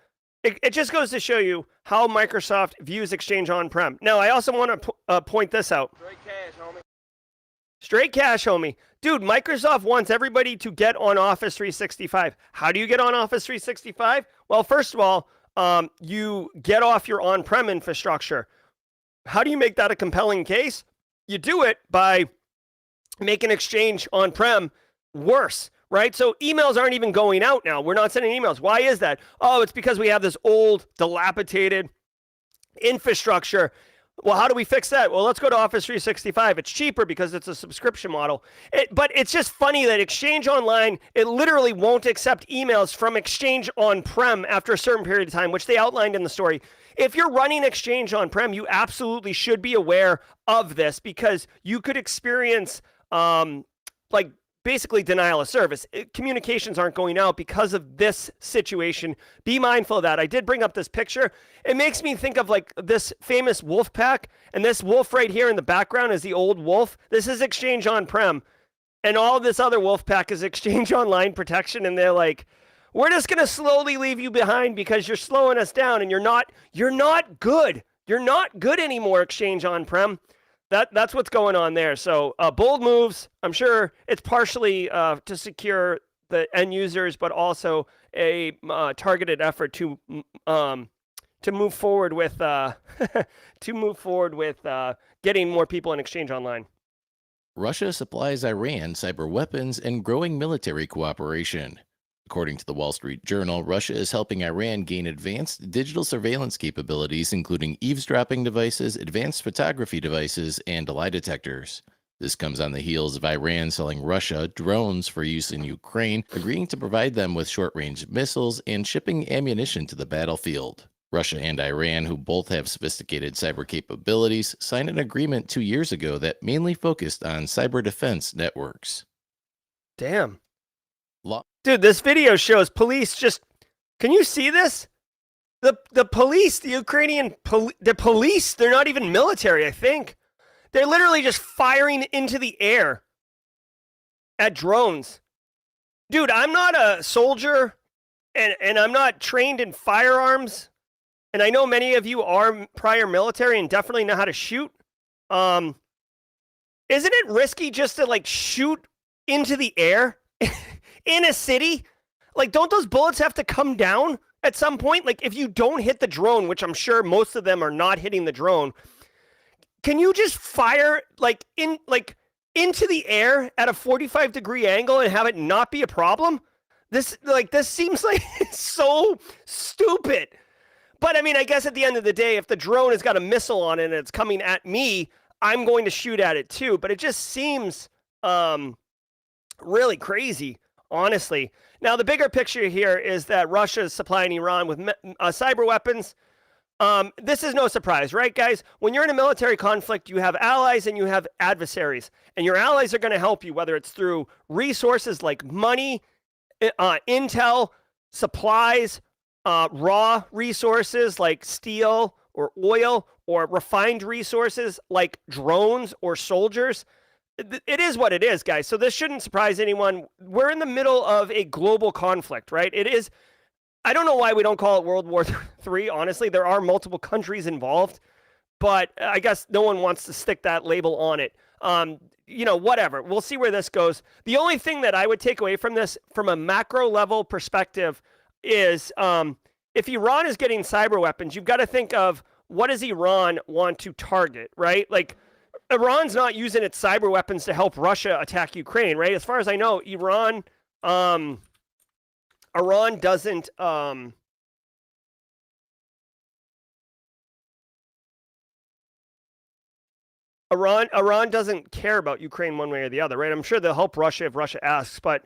it just goes to show you how Microsoft views Exchange on-prem. Now, I also want to point this out. Straight cash, homie. Straight cash, homie. Dude, Microsoft wants everybody to get on Office 365. How do you get on Office 365? Well, first of all, you get off your on-prem infrastructure. How do you make that a compelling case? You do it by making Exchange on-prem worse, right? So emails aren't even going out now. We're not sending emails. Why is that? Oh, it's because we have this old, dilapidated infrastructure. Well, how do we fix that? Well, let's go to Office 365. It's cheaper because it's a subscription model. But it's just funny that Exchange Online, it literally won't accept emails from Exchange on-prem after a certain period of time, which they outlined in the story. If you're running Exchange on-prem, you absolutely should be aware of this because you could experience like basically denial of service. Communications aren't going out because of this situation. Be mindful of that. I did bring up this picture. It makes me think of like this famous wolf pack, and this wolf right here in the background is the old wolf. This is Exchange on-prem, and all of this other wolf pack is Exchange Online protection, and they're like, we're just going to slowly leave you behind because you're slowing us down, and you're not good. You're not good anymore, Exchange on-prem. That's what's going on there. So bold moves. I'm sure it's partially to secure the end users, but also a targeted effort to to move forward with getting more people in exchange online. Russia supplies Iran cyber weapons and growing military cooperation. According to the Wall Street Journal, Russia is helping Iran gain advanced digital surveillance capabilities, including eavesdropping devices, advanced photography devices, and lie detectors. This comes on the heels of Iran selling Russia drones for use in Ukraine, agreeing to provide them with short-range missiles and shipping ammunition to the battlefield. Russia and Iran, who both have sophisticated cyber capabilities, signed an agreement 2 years ago that mainly focused on cyber defense networks. Damn. Dude, this video shows police just... Can you see this? The police, the Ukrainian the police, they're not even military, I think. They're literally just firing into the air at drones. Dude, I'm not a soldier, and I'm not trained in firearms. And I know many of you are prior military and definitely know how to shoot. Isn't it risky just to, like, shoot into the air in a city? Like, don't those bullets have to come down at some point? Like, if you don't hit the drone, which I'm sure most of them are not hitting the drone, can you just fire into the air at a 45-degree angle and have it not be a problem? This seems like it's so stupid. But I mean, I guess at the end of the day, if the drone has got a missile on it and it's coming at me, I'm going to shoot at it too. But it just seems really crazy, honestly. Now, the bigger picture here is that Russia is supplying Iran with cyber weapons. This is no surprise, right, guys? When you're in a military conflict, you have allies and you have adversaries. And your allies are going to help you, whether it's through resources like money, intel, supplies, raw resources like steel or oil, or refined resources like drones or soldiers. It is what it is, guys. So this shouldn't surprise anyone. We're in the middle of a global conflict, right? It is. I don't know why we don't call it World War III. Honestly, there are multiple countries involved, but I guess no one wants to stick that label on it. Whatever. We'll see where this goes. The only thing that I would take away from this, from a macro level perspective, is if Iran is getting cyber weapons, you've got to think of what does Iran want to target, right? Like, Iran's not using its cyber weapons to help Russia attack Ukraine, right? As far as I know, Iran doesn't Iran doesn't care about Ukraine one way or the other, right? I'm sure they'll help Russia if Russia asks, but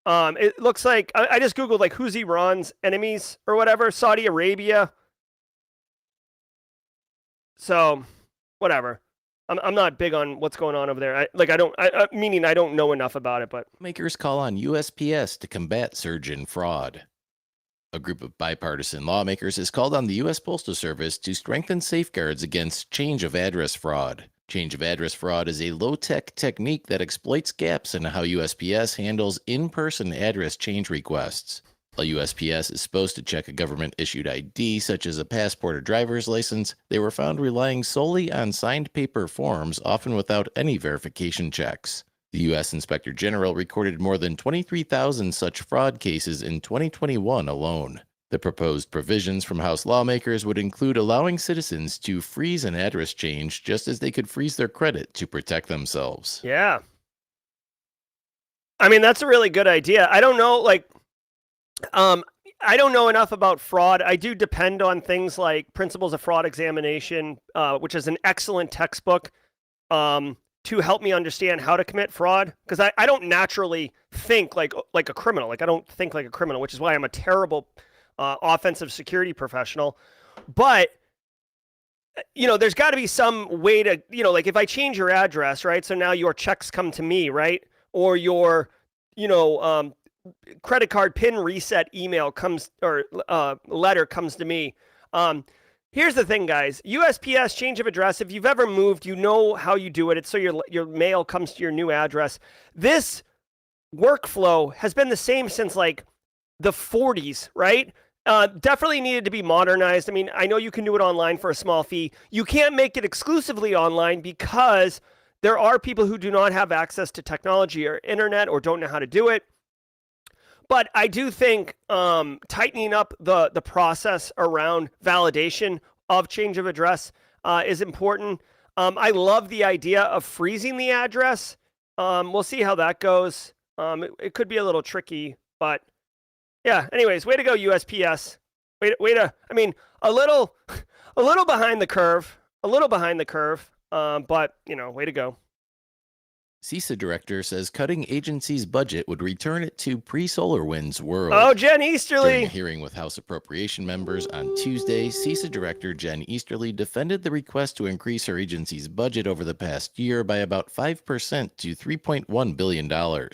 it looks like I just Googled, like, who's Iran's enemies or whatever. Saudi Arabia. So, whatever. I'm not big on what's going on over there. I don't know enough about it, but Makers call on USPS to combat surge in fraud. A group of bipartisan lawmakers has called on the U.S. Postal Service to strengthen safeguards against change of address fraud. Change of address fraud is a low-tech technique that exploits gaps in how USPS handles in-person address change requests. While USPS is supposed to check a government-issued ID, such as a passport or driver's license, they were found relying solely on signed paper forms, often without any verification checks. The U.S. Inspector General recorded more than 23,000 such fraud cases in 2021 alone. The proposed provisions from House lawmakers would include allowing citizens to freeze an address change just as they could freeze their credit to protect themselves. yeah. I mean, that's a really good idea. I don't know, I don't know enough about fraud. I do depend on things like Principles of Fraud Examination, which is an excellent textbook to help me understand how to commit fraud. Because I don't naturally think like a criminal. Like, I don't think like a criminal, which is why I'm a terrible offensive security professional. But, there's got to be some way to, like, if I change your address, right? So now your checks come to me, right? Or your, credit card PIN reset email comes, or letter comes to me. Here's the thing, guys. USPS change of address. If you've ever moved, you know how you do it. It's so your mail comes to your new address. This workflow has been the same since like the 40s, right? Definitely needed to be modernized. I mean, I know you can do it online for a small fee. You can't make it exclusively online because there are people who do not have access to technology or internet or don't know how to do it. But I do think tightening up the process around validation of change of address is important. I love the idea of freezing the address. We'll see how that goes. It could be a little tricky, but yeah. Anyways, way to go, USPS. Way to. I mean, a little behind the curve. But way to go. CISA director says cutting agency's budget would return it to pre-SolarWinds world. Oh, Jen During Easterly. a hearing with House Appropriation members on Tuesday, CISA Director Jen Easterly defended the request to increase her agency's budget over the past year by about 5% to $3.1 billion.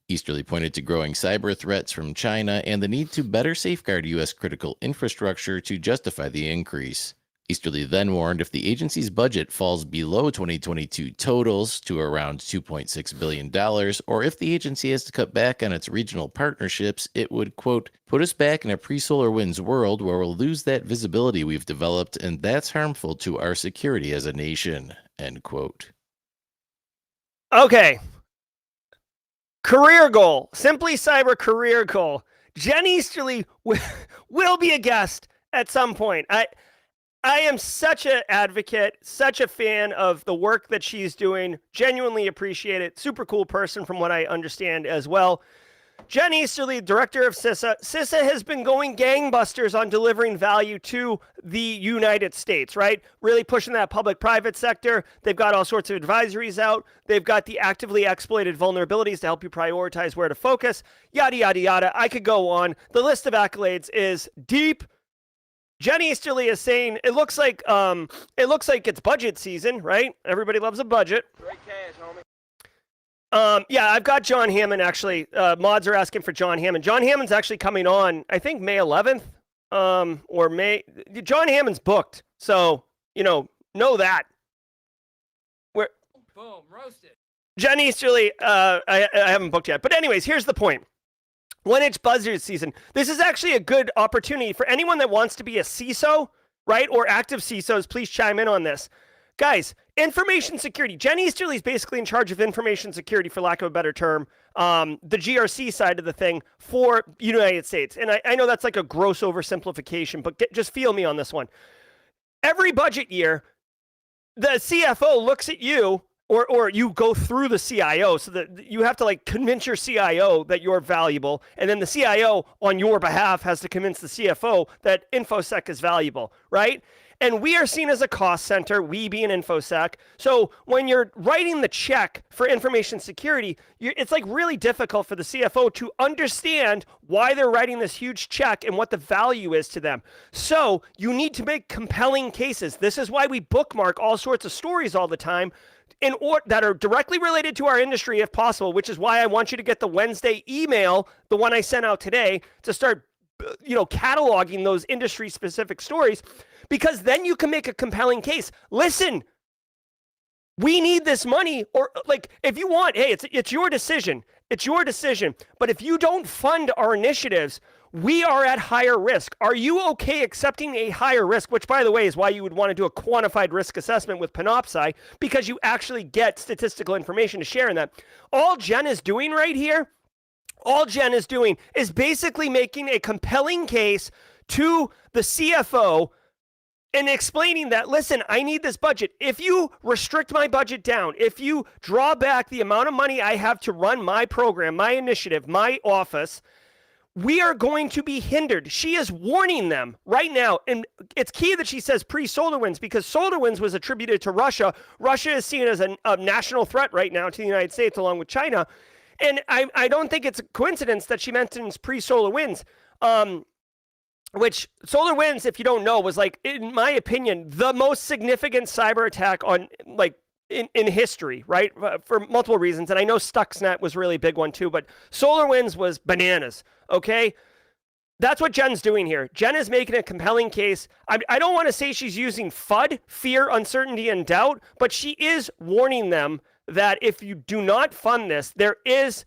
Easterly pointed to growing cyber threats from China and the need to better safeguard U.S. critical infrastructure to justify the increase. Easterly then warned if the agency's budget falls below 2022 totals to around $2.6 billion, or if the agency has to cut back on its regional partnerships, it would, quote, put us back in a pre-SolarWinds world where we'll lose that visibility we've developed, and that's harmful to our security as a nation, end quote. Okay. Career goal. Simply Cyber career goal. Jen Easterly will be a guest at some point. I am such an advocate, such a fan of the work that she's doing. Genuinely appreciate it. Super cool person from what I understand as well. Jen Easterly, director of CISA. CISA has been going gangbusters on delivering value to the United States, right? Really pushing that public-private sector. They've got all sorts of advisories out. They've got the actively exploited vulnerabilities to help you prioritize where to focus. Yada, yada, yada. I could go on. The list of accolades is deep. Jen Easterly is saying it looks like it's budget season, right? Everybody loves a budget. Great cash, homie. Yeah, I've got John Hammond actually. Mods are asking for John Hammond. John Hammond's actually coming on, I think May 11th, or May. John Hammond's booked, so know that. Where? Boom, roasted. Jen Easterly, I haven't booked yet, but anyways, here's the point. When it's budget season, this is actually a good opportunity for anyone that wants to be a CISO, right? Or active CISOs, please chime in on this. Guys, information security. Jen Easterly is basically in charge of information security, for lack of a better term, the GRC side of the thing for United States. And I know that's like a gross oversimplification, but just feel me on this one. Every budget year, the CFO looks at you, or you go through the CIO, so that you have to like convince your CIO that you're valuable, and then the CIO on your behalf has to convince the CFO that InfoSec is valuable, right? And we are seen as a cost center, we being InfoSec. So when you're writing the check for information security, it's like really difficult for the CFO to understand why they're writing this huge check and what the value is to them. So you need to make compelling cases. This is why we bookmark all sorts of stories all the time that are directly related to our industry if possible, which is why I want you to get the Wednesday email, the one I sent out today, to start cataloging those industry specific stories, because then you can make a compelling case. Listen, we need this money, or like if you want, hey, it's your decision. It's your decision. But if you don't fund our initiatives, we are at higher risk. Are you okay accepting a higher risk? Which, by the way, is why you would want to do a quantified risk assessment with Panoptcy, because you actually get statistical information to share in that. All Jen is doing right here, is basically making a compelling case to the CFO and explaining that, listen, I need this budget. If you restrict my budget down, if you draw back the amount of money I have to run my program, my initiative, my office, we are going to be hindered. She is warning them right now. And it's key that she says pre-SolarWinds, because SolarWinds was attributed to Russia. Russia is seen as a national threat right now to the United States, along with China. And I don't think it's a coincidence that she mentions pre-SolarWinds, which SolarWinds, if you don't know, was, like, in my opinion, the most significant cyber attack on, like, in history, right? For multiple reasons. And I know Stuxnet was really a big one too, but SolarWinds was bananas, okay? That's what Jen's doing here. Jen is making a compelling case. I don't want to say she's using FUD, fear, uncertainty, and doubt, but she is warning them that if you do not fund this, there is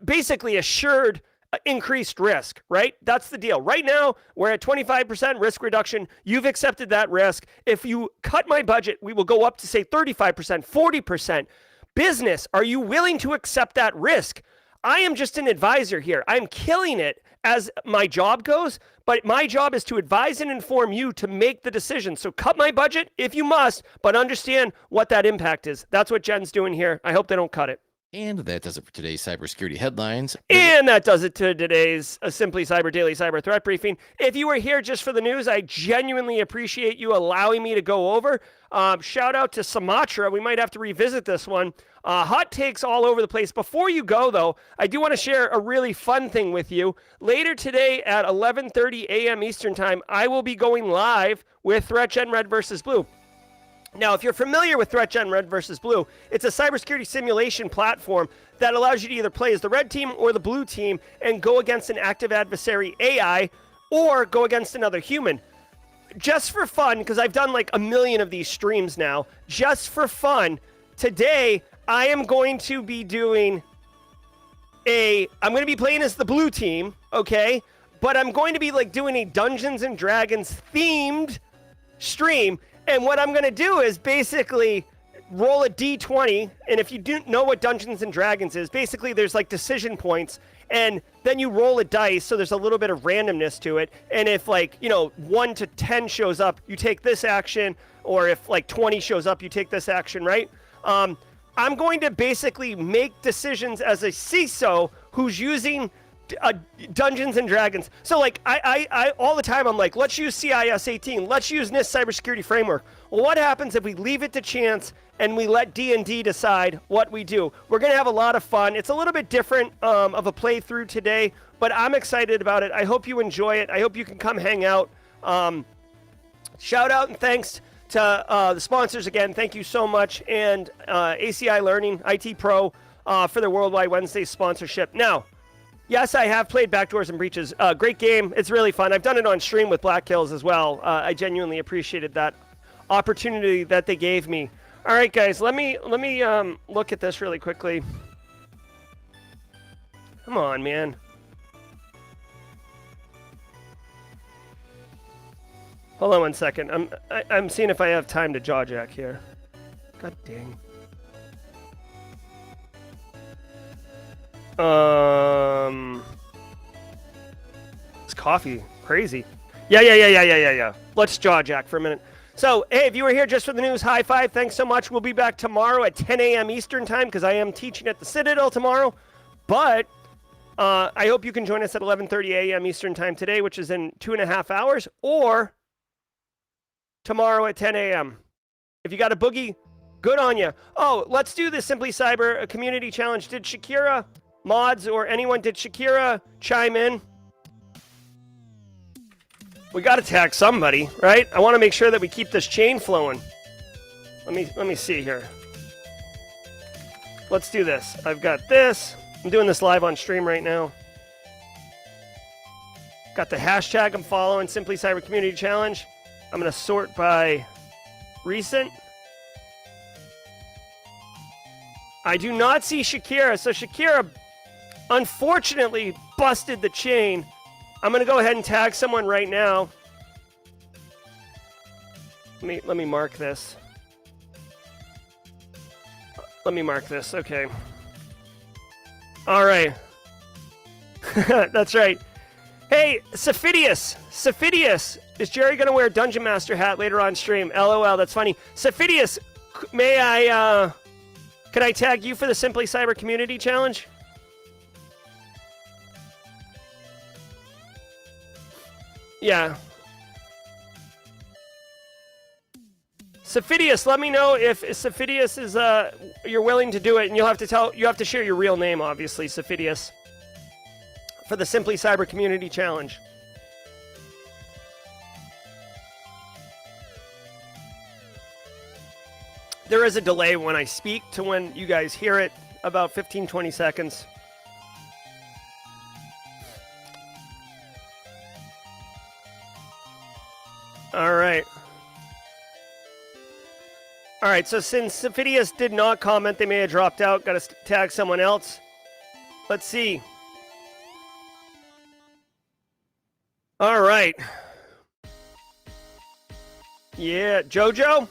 basically assured increased risk, right? That's the deal. Right now, we're at 25% risk reduction. You've accepted that risk. If you cut my budget, we will go up to, say, 35%, 40%. Business, are you willing to accept that risk? I am just an advisor here. I'm killing it as my job goes, but my job is to advise and inform you to make the decision. So cut my budget if you must, but understand what that impact is. That's what Jen's doing here. I hope they don't cut it. And that does it for today's cybersecurity headlines. And that does it to today's Simply Cyber Daily Cyber Threat Briefing. If you were here just for the news, I genuinely appreciate you allowing me to go over. Shout out to Sumatra. We might have to revisit this one. Hot takes all over the place. Before you go, though, I do want to share a really fun thing with you. Later today at 11:30 a.m. Eastern Time, I will be going live with ThreatGen Red versus Blue. Now, if you're familiar with ThreatGen Red versus Blue, it's a cybersecurity simulation platform that allows you to either play as the red team or the blue team and go against an active adversary AI or go against another human. Just for fun, because I've done like a million of these streams now, just for fun, today I am going to be doing I'm going to be playing as the blue team, okay? But I'm going to be like doing a Dungeons and Dragons themed stream. And what I'm going to do is basically roll a d20. And if you don't know what Dungeons and Dragons is, basically there's like decision points. And then you roll a dice, so there's a little bit of randomness to it. And if 1 to 10 shows up, you take this action. Or if 20 shows up, you take this action, right? I'm going to basically make decisions as a CISO who's using Dungeons and Dragons. So I all the time I'm like, let's use CIS 18, let's use NIST cybersecurity framework. Well, what happens if we leave it to chance and we let D&D decide what we do? We're gonna have a lot of fun. It's a little bit different of a playthrough today, but I'm excited about it. I hope you enjoy it. I hope you can come hang out. Shout out and thanks to the sponsors again. Thank you so much. And ACI Learning, IT Pro for their Worldwide Wednesday sponsorship. Now, yes, I have played Backdoors and Breaches. Great game. It's really fun. I've done it on stream with Black Hills as well. I genuinely appreciated that opportunity that they gave me. All right, guys, let me look at this really quickly. Come on, man. Hold on one second. I'm seeing if I have time to jaw jack here. God dang. This coffee, crazy. Yeah. Let's jaw jack for a minute. So, hey, if you were here just for the news, high five. Thanks so much. We'll be back tomorrow at 10 a.m. Eastern time because I am teaching at the Citadel tomorrow. But I hope you can join us at 11:30 a.m. Eastern time today, which is in 2.5 hours, or tomorrow at 10 a.m. If you got a boogie, good on you. Oh, let's do the Simply Cyber Community Challenge. Did Shakira, mods, or anyone, did Shakira chime in? We got to tag somebody, right? I want to make sure that we keep this chain flowing. Let me see here. Let's do this. I've got this. I'm doing this live on stream right now. Got the hashtag I'm following, Simply Cyber Community Challenge. I'm going to sort by recent. I do not see Shakira. So Shakira, unfortunately, busted the chain. I'm going to go ahead and tag someone right now. Let me mark this. Let me mark this. Okay. All right. That's right. Hey, Sephidius. Is Jerry going to wear a Dungeon Master hat later on stream? LOL, that's funny. Sephidius, can I tag you for the Simply Cyber Community Challenge? Yeah. Sephidius, let me know if Sephidius is you're willing to do it, and you have to share your real name, obviously, Sephidius, for the Simply Cyber Community Challenge. There is a delay when I speak to when you guys hear it, about 15-20 seconds. All right. All right, so since Sephidius did not comment, they may have dropped out. Got to tag someone else. Let's see. All right. Yeah, Jojo?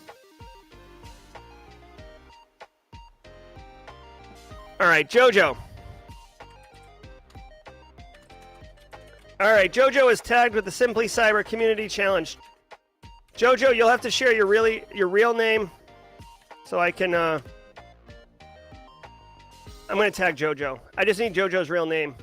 All right, Jojo. All right, JoJo is tagged with the Simply Cyber Community Challenge. JoJo, you'll have to share your real name so I can... I'm going to tag JoJo. I just need JoJo's real name.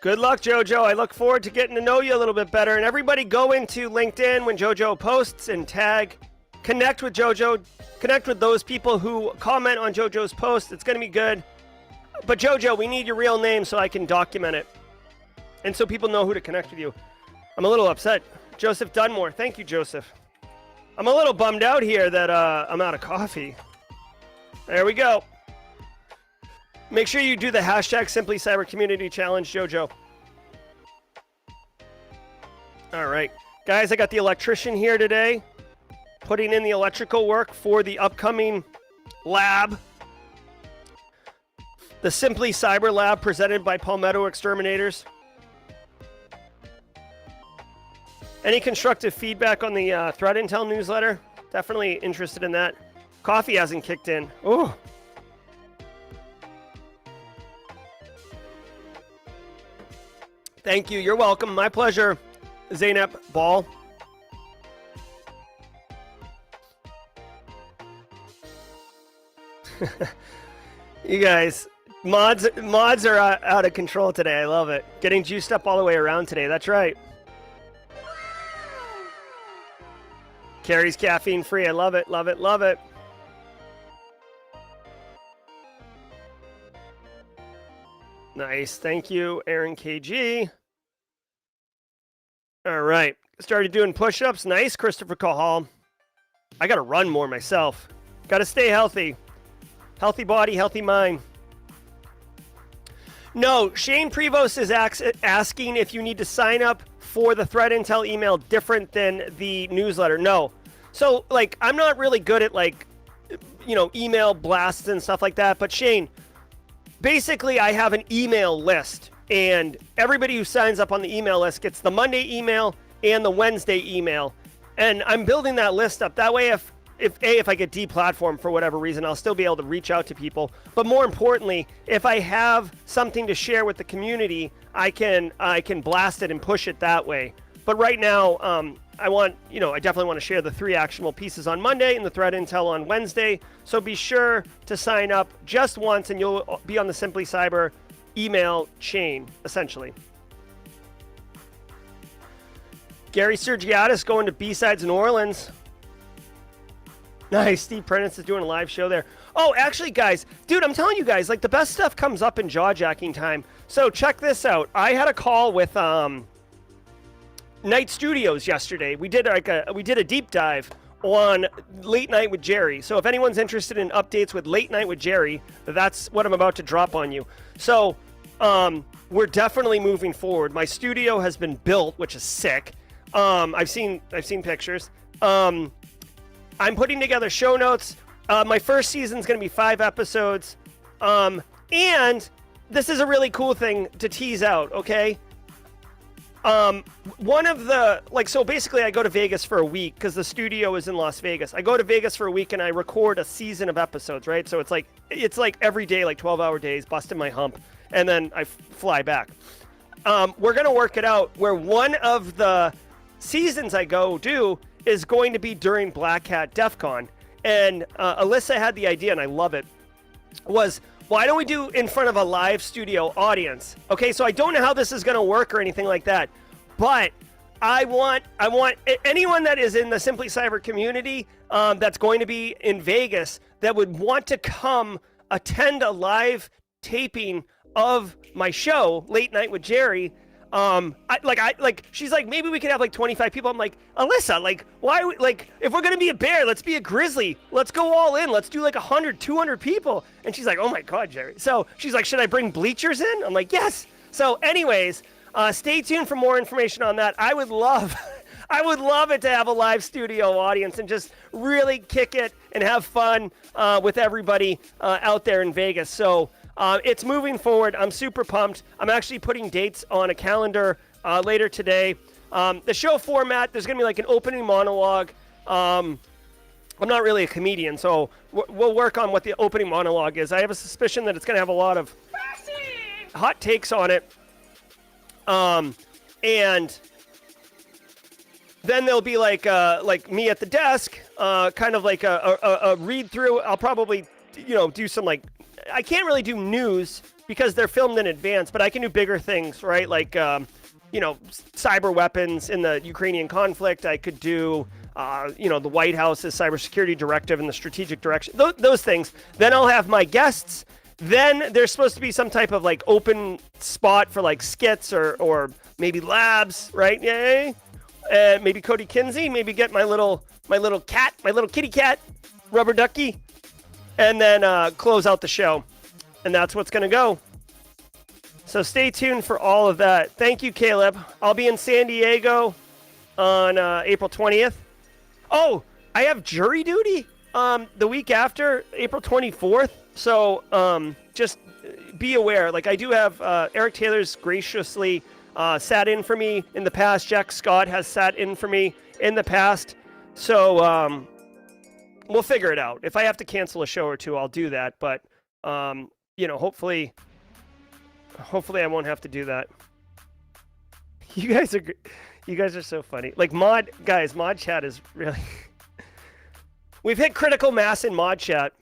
Good luck, JoJo. I look forward to getting to know you a little bit better. And everybody go into LinkedIn when JoJo posts and tag. Connect with JoJo. Connect with those people who comment on JoJo's post. It's going to be good. But JoJo, we need your real name so I can document it. And so people know who to connect with you. I'm a little upset. Joseph Dunmore. Thank you, Joseph. I'm a little bummed out here that I'm out of coffee. There we go. Make sure you do the hashtag Simply Cyber Community Challenge, JoJo. All right. Guys, I got the electrician here today, putting in the electrical work for the upcoming lab. The Simply Cyber Lab presented by Palmetto Exterminators. Any constructive feedback on the Threat Intel newsletter? Definitely interested in that. Coffee hasn't kicked in. Ooh. Thank you. You're welcome. My pleasure, Zainab Ball. You guys, mods are out of control today. I love it. Getting juiced up all the way around today. That's right. Carrie's caffeine free. I love it. Love it. Love it. Nice. Thank you, Aaron KG. All right. Started doing push-ups. Nice, Christopher Cahal. I got to run more myself. Got to stay healthy. Healthy body, healthy mind. No, Shane Prevost is asking if you need to sign up for the Threat Intel email different than the newsletter. No. So, like, I'm not really good at, like, you know, email blasts and stuff like that. But, Shane, basically, I have an email list, and everybody who signs up on the email list gets the Monday email and the Wednesday email. And I'm building that list up. That way, if I get deplatformed for whatever reason, I'll still be able to reach out to people. But more importantly, if I have something to share with the community, I can blast it and push it that way. But right now, I definitely want to share the 3 actionable pieces on Monday and the threat intel on Wednesday. So be sure to sign up just once and you'll be on the Simply Cyber email chain, essentially. Gary Sergiatis going to B-Sides New Orleans. Nice. Steve Prentice is doing a live show there. Oh, actually, guys, dude, I'm telling you guys, like, the best stuff comes up in jaw-jacking time. So check this out. I had a call with Night Studios yesterday. We did a deep dive on Late Night with Jerry. So if anyone's interested in updates with Late Night with Jerry, that's what I'm about to drop on you. So we're definitely moving forward. My studio has been built, which is sick. I've seen pictures. I'm putting together show notes. My first season is going to be 5 episodes. And this is a really cool thing to tease out, okay? One of the, like, so basically I go to Vegas for a week because the studio is in Las Vegas. I go to Vegas for a week and I record a season of episodes, right? So it's like every day, like 12-hour days, busting my hump, and then I fly back. We're going to work it out where one of the seasons I go do is going to be during Black Hat DEF CON. And Alyssa had the idea, and I love it, was why don't we do in front of a live studio audience? Okay, so I don't know how this is going to work or anything like that, but I want anyone that is in the Simply Cyber community that's going to be in Vegas that would want to come attend a live taping of my show, Late Night with Jerry. She's like, maybe we could have like 25 people. I'm like, Alyssa, like, why, like, if we're going to be a bear, let's be a grizzly. Let's go all in. Let's do like 100, 200 people. And she's like, oh my God, Jerry. So she's like, should I bring bleachers in? I'm like, yes. So anyways, stay tuned for more information on that. I would love it to have a live studio audience and just really kick it and have fun with everybody out there in Vegas. So it's moving forward. I'm super pumped. I'm actually putting dates on a calendar later today. The show format, there's going to be like an opening monologue. We're I'm not really a comedian, so we'll work on what the opening monologue is. I have a suspicion that it's going to have a lot of hot takes on it. And then there'll be like me at the desk, kind of like a read through. I'll probably, do some like, I can't really do news because they're filmed in advance, but I can do bigger things, right? Like, cyber weapons in the Ukrainian conflict. I could do, the White House's cybersecurity directive and the strategic direction, those things. Then I'll have my guests. Then there's supposed to be some type of like open spot for like skits or maybe labs, right? Yay. Maybe Cody Kinsey, maybe get my little kitty cat, rubber ducky, and then close out the show. And that's what's going to go. So stay tuned for all of that. Thank you, Caleb. I'll be in San Diego on April 20th. Oh, I have jury duty the week after, April 24th. So just be aware. Like, I do have Eric Taylor's graciously sat in for me in the past. Jack Scott has sat in for me in the past. So we'll figure it out. If I have to cancel a show or two, I'll do that. But, hopefully I won't have to do that. You guys are so funny. Like, mod chat is really... We've hit critical mass in mod chat.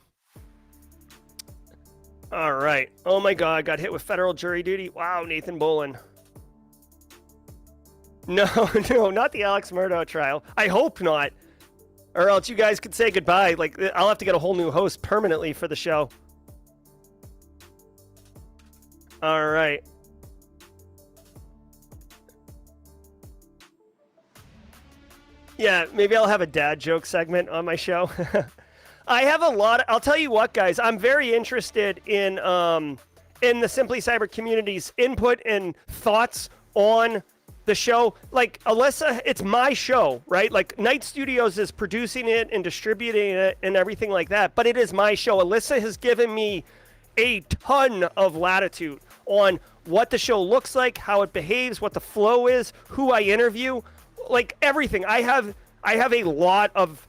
All right. Oh my God, got hit with federal jury duty. Wow, Nathan Bolin. No, not the Alex Murdaugh trial. I hope not. Or else you guys could say goodbye. Like, I'll have to get a whole new host permanently for the show. All right. Yeah, maybe I'll have a dad joke segment on my show. I have a lot. I'll tell you what, guys. I'm very interested in the Simply Cyber community's input and thoughts on the show. Like, Alyssa, it's my show, right? Like, Night Studios is producing it and distributing it and everything like that. But it is my show. Alyssa has given me a ton of latitude on what the show looks like, how it behaves, what the flow is, who I interview, like everything. I have a lot of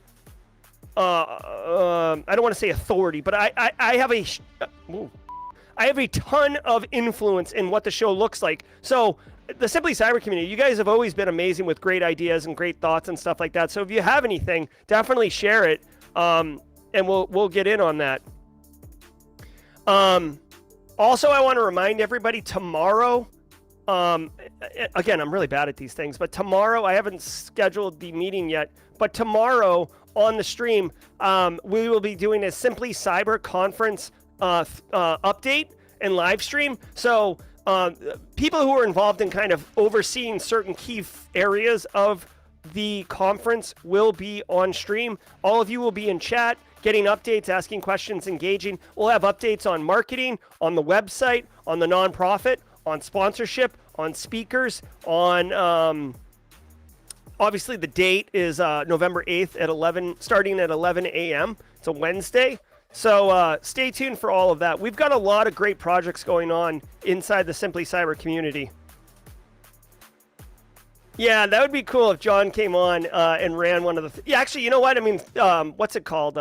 I don't want to say authority, but I have a ton of influence in what the show looks like. So the Simply Cyber community, you guys have always been amazing with great ideas and great thoughts and stuff like that. So if you have anything, definitely share it, and we'll get in on that. Also, I want to remind everybody tomorrow. Again, I'm really bad at these things, but tomorrow, I haven't scheduled the meeting yet, but tomorrow on the stream, we will be doing a Simply Cyber conference update and live stream. So people who are involved in kind of overseeing certain key areas of the conference will be on stream. All of you will be in chat, getting updates, asking questions, engaging. We'll have updates on marketing, on the website, on the nonprofit, on sponsorship, on speakers, on obviously the date is November 8th at 11, starting at 11 a.m. It's a Wednesday. So stay tuned for all of that. We've got a lot of great projects going on inside the Simply Cyber community. Yeah, that would be cool if John came on and ran one of the... Yeah, actually, you know what? I mean, what's it called?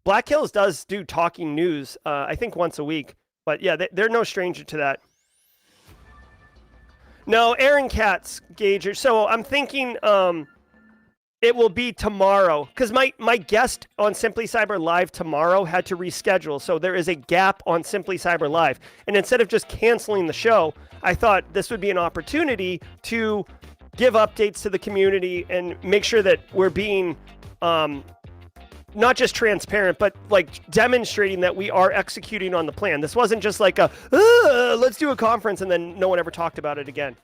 Black Hills does do talking news, I think once a week. But yeah, they're no stranger to that. No, Aaron Katz, Gager. So I'm thinking it will be tomorrow. Because my guest on Simply Cyber Live tomorrow had to reschedule. So there is a gap on Simply Cyber Live. And instead of just canceling the show, I thought this would be an opportunity to give updates to the community and make sure that we're being not just transparent, but like demonstrating that we are executing on the plan. This wasn't just like let's do a conference and then no one ever talked about it again.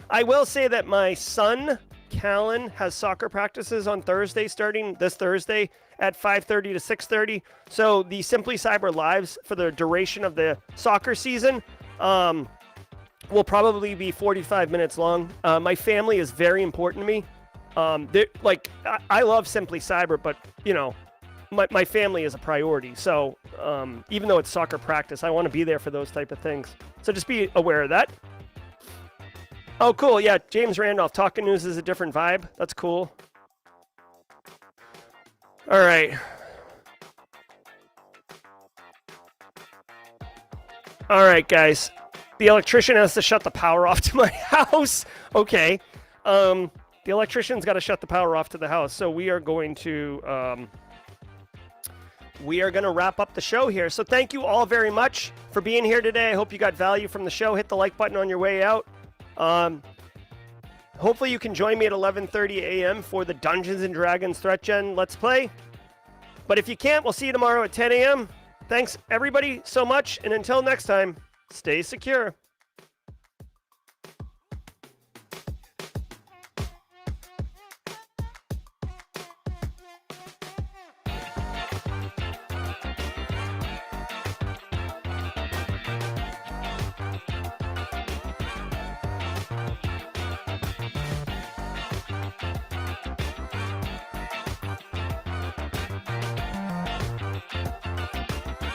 I will say that my son, Callan, has soccer practices on Thursday, starting this Thursday at 5:30 to 6:30. So the Simply Cyber Lives for the duration of the soccer season will probably be 45 minutes long. My family is very important to me. I love Simply Cyber, but my family is a priority. So even though it's soccer practice, I want to be there for those type of things. So just be aware of that. Oh, cool. Yeah, James Randolph, talking news is a different vibe. That's cool. All right. All right, guys. The electrician has to shut the power off to my house. Okay. The electrician's got to shut the power off to the house. So we are going to wrap up the show here. So thank you all very much for being here today. I hope you got value from the show. Hit the like button on your way out. Hopefully you can join me at 11:30 a.m. for the Dungeons & Dragons Threat Gen Let's Play. But if you can't, we'll see you tomorrow at 10 a.m. Thanks, everybody, so much. And until next time, stay secure.